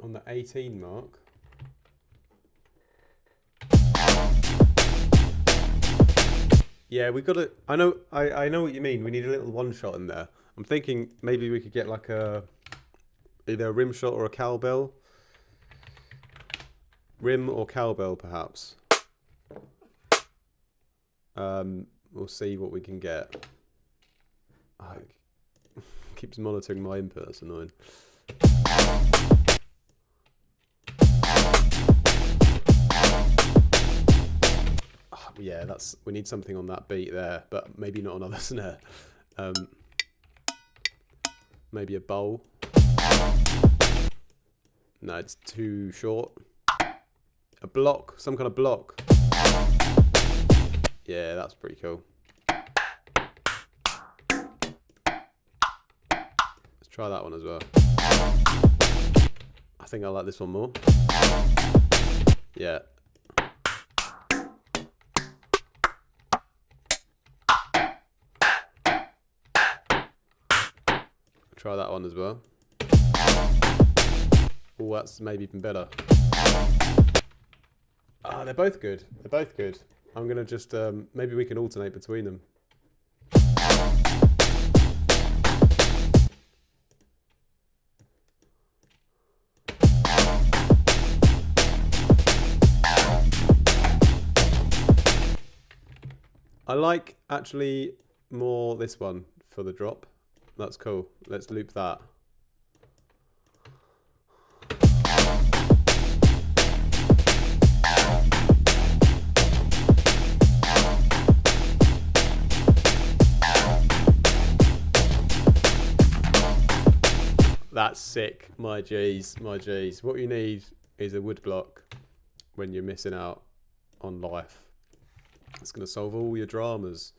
On the 18 mark. Yeah, we got to... I know what you mean. We need a little one-shot in there. I'm thinking maybe we could get like either a rim shot or a cowbell. Rim or cowbell, perhaps. We'll see what we can get. Oh, it keeps monitoring my input, that's annoying. Oh, yeah, we need something on that beat there, but maybe not another snare. Maybe a bowl. No, it's too short. A block, some kind of block. Yeah, that's pretty cool. Let's try that one as well. I think I like this one more. Yeah. Try that one as well. Oh, that's maybe even better. Ah, they're both good. They're both good. I'm going to just, maybe we can alternate between them. I like, actually, more this one for the drop. That's cool. Let's loop that. That's sick. My G's, my G's. What you need is a wood block when you're missing out on life. It's going to solve all your dramas.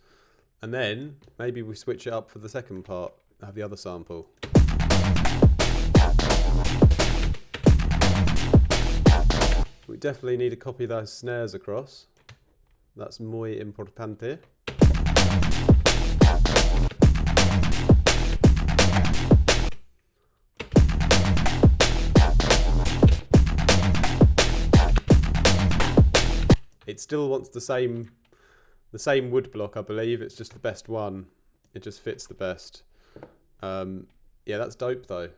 And then maybe we switch it up for the second part. Have the other sample. We definitely need to copy those snares across. That's muy importante. It still wants the same wood block, I believe. It's just the best one. It just fits the best. Yeah, that's dope though.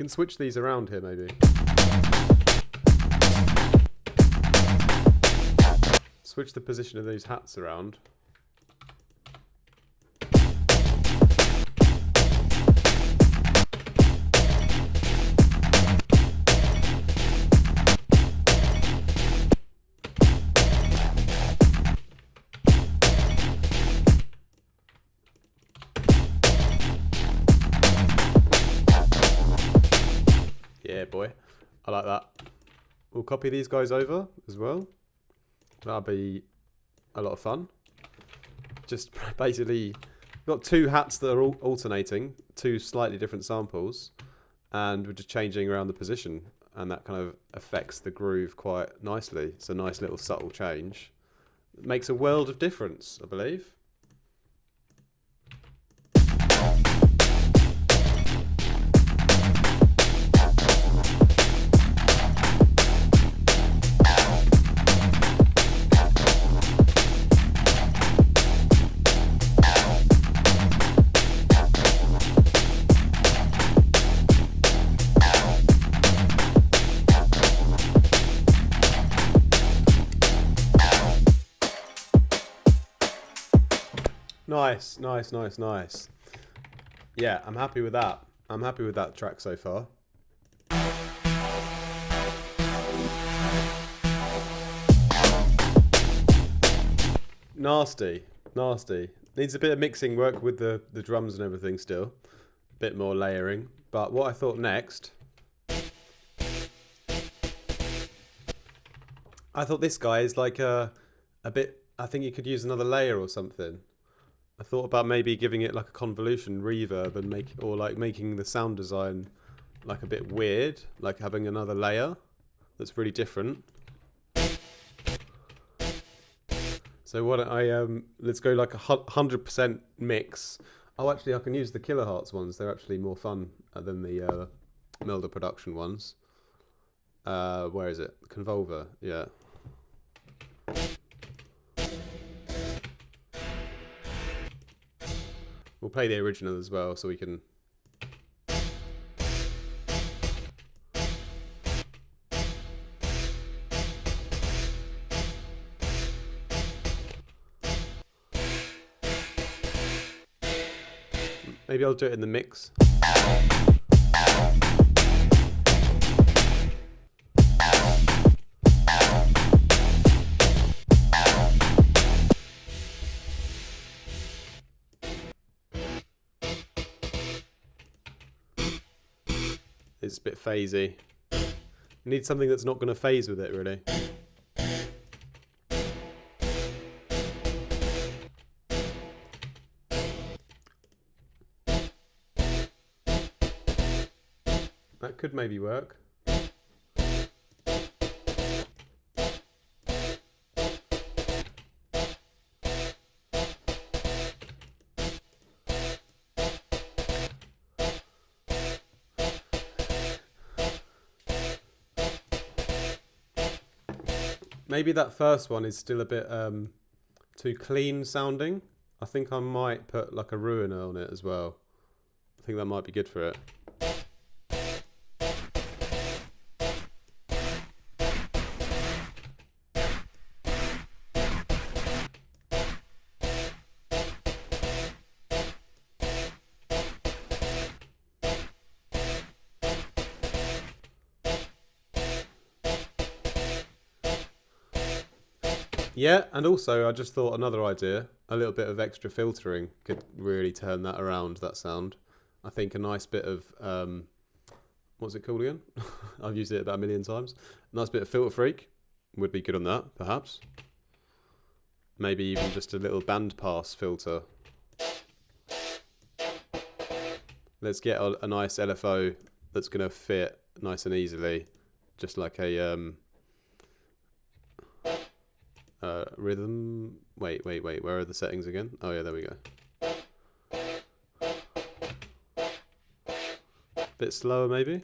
can switch these around here, maybe. Switch the position of these hats around. Yeah, boy. I like that. We'll copy these guys over as well. That'll be a lot of fun. Just basically got two hats that are alternating, two slightly different samples, and we're just changing around the position, and that kind of affects the groove quite nicely. It's a nice little subtle change. It makes a world of difference, I believe. Nice, nice, nice, nice. Yeah, I'm happy with that. I'm happy with that track so far. Nasty, nasty. Needs a bit of mixing work with the drums and everything still. A bit more layering. But what I thought next... I thought this guy is like a bit... I think you could use another layer or something. I thought about maybe giving it like a convolution reverb and making the sound design like a bit weird, like having another layer that's really different. So why don't I let's go like 100% mix. Oh, actually, I can use the Kilohertz ones. They're actually more fun than the Melder production ones. Where is it? Convolver, yeah. We'll play the original as well, so we can... Maybe I'll do it in the mix. It's a bit phasey. You need something that's not going to phase with it, really. That could maybe work. Maybe that first one is still a bit too clean sounding. I think I might put like a ruiner on it as well. I think that might be good for it. Yeah, and also I just thought another idea, a little bit of extra filtering could really turn that around, that sound. I think a nice bit of, what's it called again? I've used it about 1 million times. A nice bit of Filter Freak would be good on that, perhaps. Maybe even just a little bandpass filter. Let's get a nice LFO that's going to fit nice and easily, just like a... rhythm. Wait. Where are the settings again? Oh yeah, there we go. Bit slower, maybe.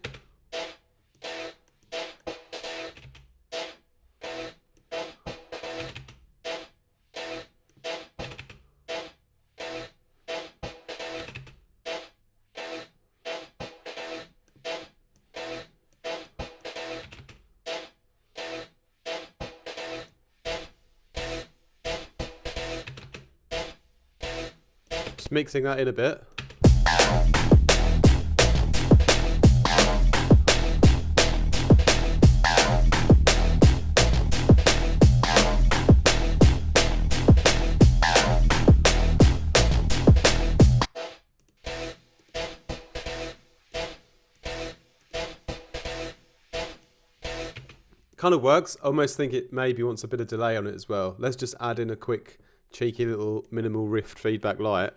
Just mixing that in a bit. Kind of works. I almost think it maybe wants a bit of delay on it as well. Let's just add in a quick, cheeky little minimal rift feedback light.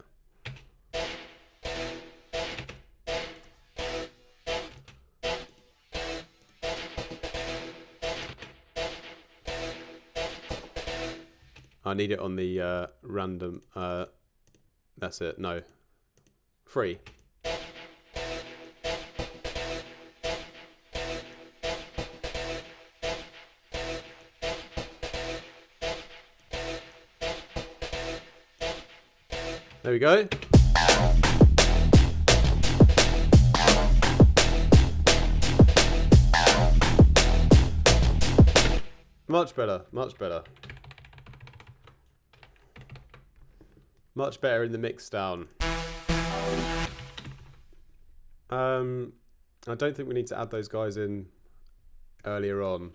I need it on the random. That's it. No. Free. There we go. Much better, much better. Much better in the mix down. I don't think we need to add those guys in earlier on.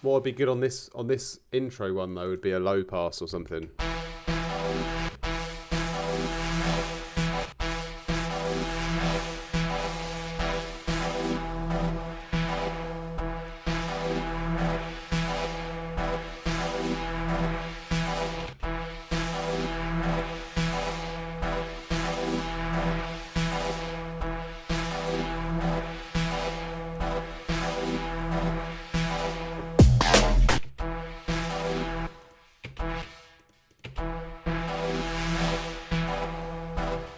What would be good on this intro one though would be a low pass or something.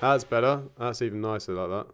That's better. That's even nicer like that.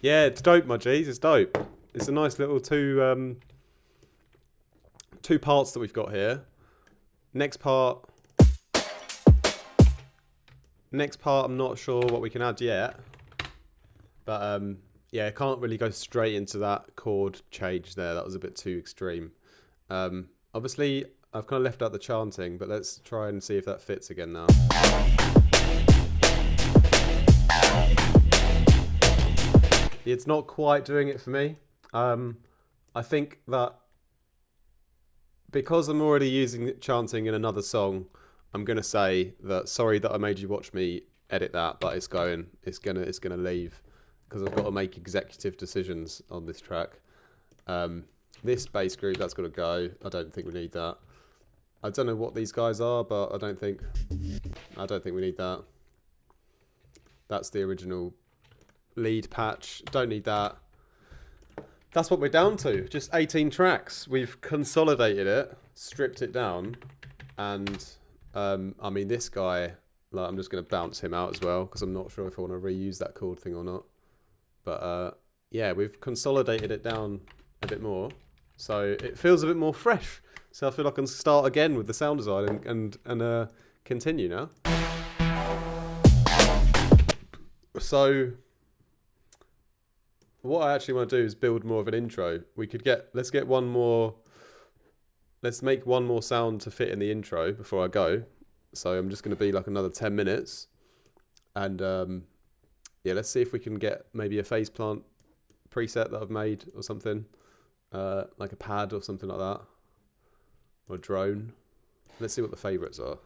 Yeah, it's dope, my G's. It's dope. It's a nice little two parts that we've got here. Next part, I'm not sure what we can add yet. But yeah, I can't really go straight into that chord change there. That was a bit too extreme. Obviously, I've kind of left out the chanting, but let's try and see if that fits again now. It's not quite doing it for me. I think that because I'm already using chanting in another song, I'm gonna say that sorry that I made you watch me edit that, but it's gonna leave because I've got to make executive decisions on this track. This bass groove, that's got to go. I don't think we need that. I don't know what these guys are, but I don't think we need that. That's the original lead patch. Don't need that. That's what we're down to. Just 18 tracks. We've consolidated it, stripped it down, and I mean this guy, like, I'm just going to bounce him out as well because I'm not sure if I want to reuse that chord thing or not. But yeah, we've consolidated it down a bit more, so it feels a bit more fresh. So I feel I can start again with the sound design and continue now. So what I actually want to do is build more of an intro. Let's get one more let's make one more sound to fit in the intro before I go. So I'm just going to be like another 10 minutes. And yeah, let's see if we can get maybe a faceplant preset that I've made or something. Like a pad or something like that. Or a drone. Let's see what the favourites are.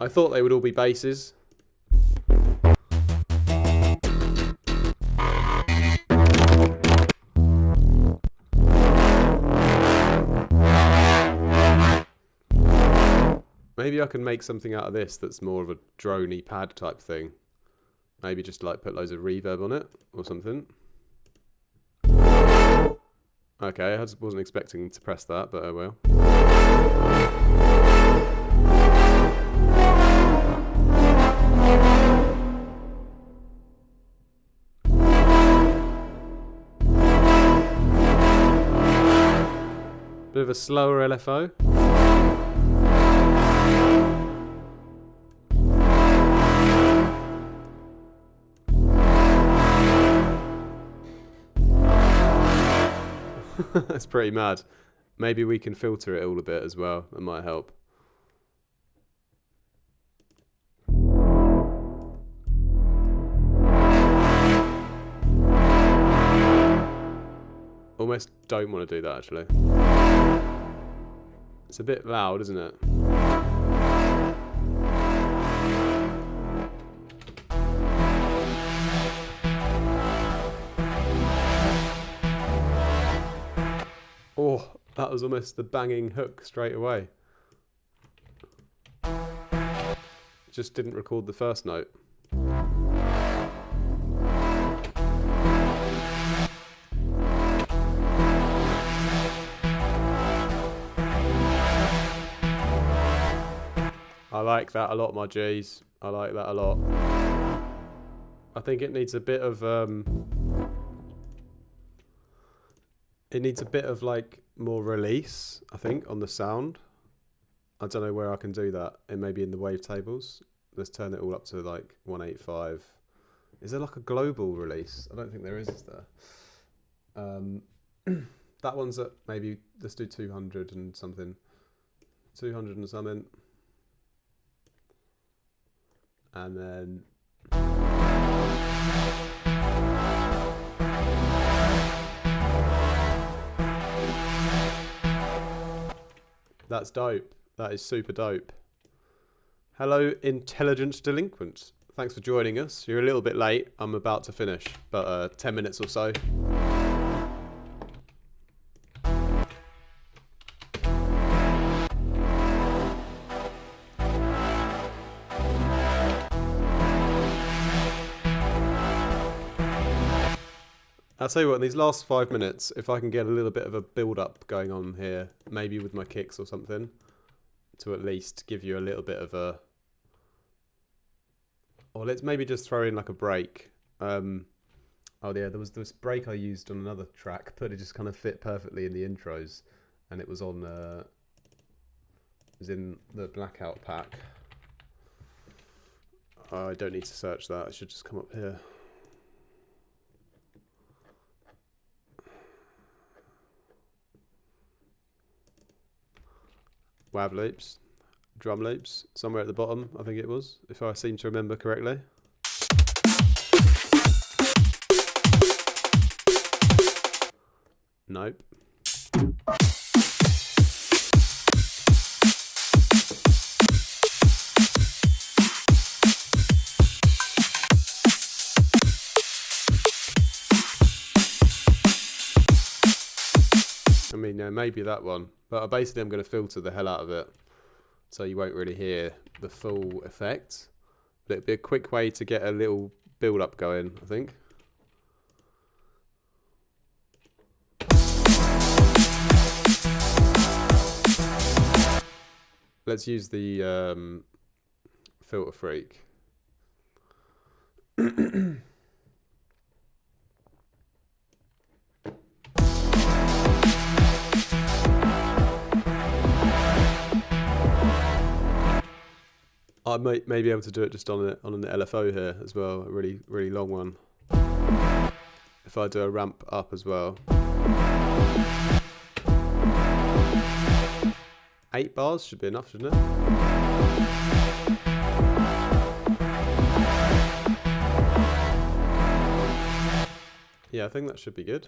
I thought they would all be basses. Maybe I can make something out of this that's more of a droney pad type thing. Maybe just like put loads of reverb on it or something. Okay, I wasn't expecting to press that, but oh well. Bit of a slower LFO. That's pretty mad. Maybe we can filter it all a bit as well. That might help. Almost don't want to do that actually. It's a bit loud, isn't it? Oh, that was almost the banging hook straight away. Just didn't record the first note. I like that a lot, my G's. I like that a lot. I think it needs a bit of like more release, I think, on the sound. I don't know where I can do that. And maybe in the wavetables. Let's turn it all up to like 185. Is there like a global release? I don't think there is there? That one's at maybe, let's do 200 and something. 200 and something. And then that's dope. That is super dope. Hello, intelligent delinquent. Thanks for joining us. You're a little bit late. I'm about to finish, but 10 minutes or so. I'll tell you what, in these last 5 minutes, if I can get a little bit of a build-up going on here, maybe with my kicks or something, to at least give you a little bit of a... Or let's maybe just throw in like a break. Oh yeah, there was this break I used on another track, but it just kind of fit perfectly in the intros, and it was on... it was in the Blackout pack. I don't need to search that, it should just come up here. Wav loops, drum loops, somewhere at the bottom, I think it was, if I seem to remember correctly. Nope. I mean, maybe that one, but basically I'm going to filter the hell out of it, so you won't really hear the full effect. But it'd be a quick way to get a little build-up going, I think. Let's use the Filter Freak. I may be able to do it just on an LFO here as well, a really long one. if I do a ramp up as well. 8 bars should be enough, shouldn't it? Yeah, I think that should be good.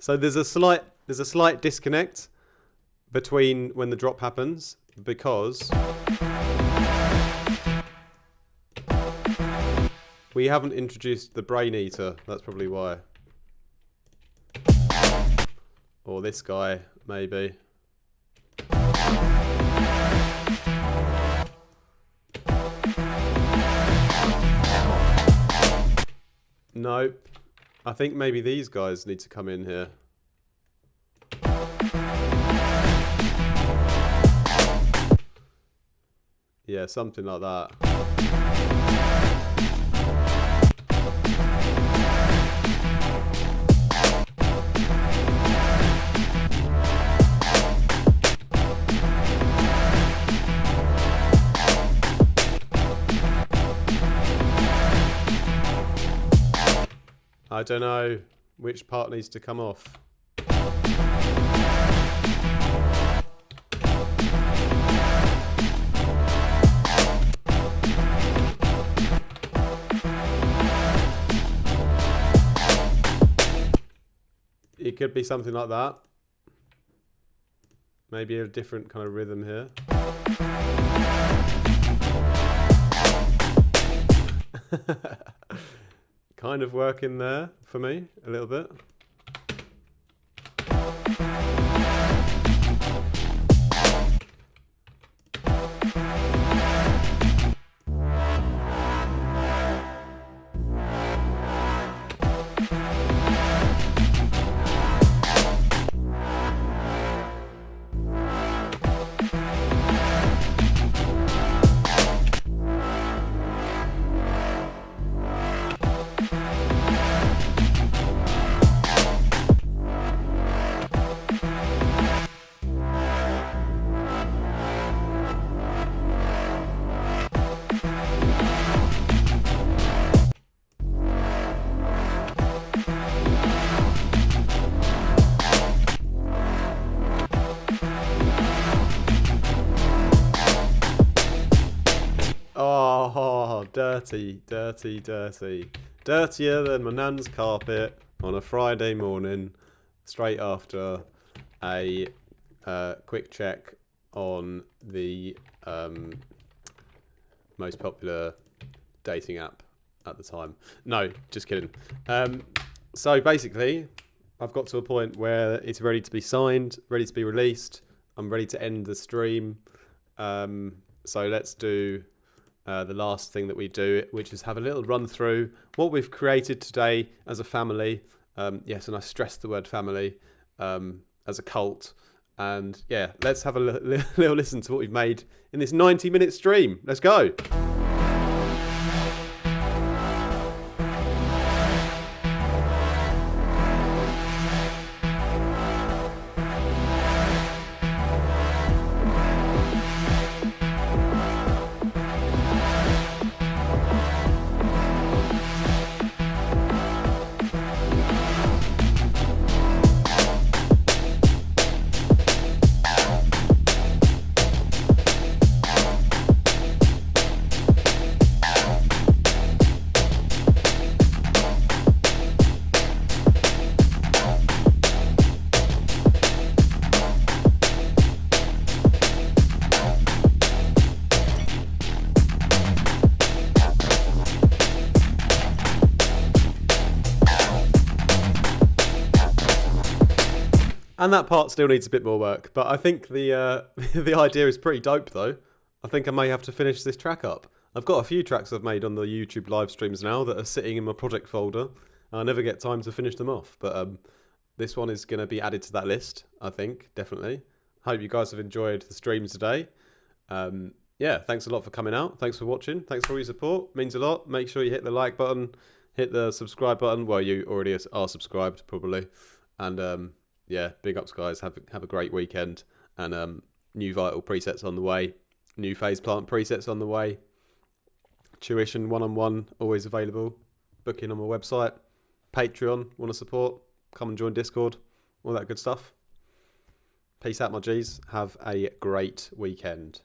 So there's a slight disconnect between when the drop happens, because we haven't introduced the brain eater. That's probably why. Or this guy, maybe. Nope. I think maybe these guys need to come in here. Yeah, something like that. I don't know which part needs to come off. It could be something like that. Maybe a different kind of rhythm here. Kind of working there for me a little bit. Oh, dirty, dirty, dirty. Dirtier than my nan's carpet on a Friday morning, straight after a quick check on the most popular dating app at the time. No, just kidding. So basically, I've got to a point where it's ready to be signed, ready to be released. I'm ready to end the stream. So let's do the last thing that we do, which is have a little run through what we've created today as a family. Yes, and I stress the word family, as a cult. And yeah, let's have a little listen to what we've made in this 90-minute stream. Let's go. And that part still needs a bit more work, but I think the the idea is pretty dope though. I think I may have to finish this track up. I've got a few tracks I've made on the YouTube live streams now that are sitting in my project folder. I never get time to finish them off, but this one is going to be added to that list, I think, definitely. Hope you guys have enjoyed the stream today. Yeah, thanks a lot for coming out. Thanks for watching. Thanks for all your support. Means a lot. Make sure you hit the like button, hit the subscribe button. Well, you already are subscribed probably, and yeah, big ups, guys. Have a great weekend, and new vital presets on the way, new phase plant presets on the way. Tuition 1-on-1 always available. Booking on my website. Patreon, want to support? Come and join Discord. All that good stuff. Peace out, my G's. Have a great weekend.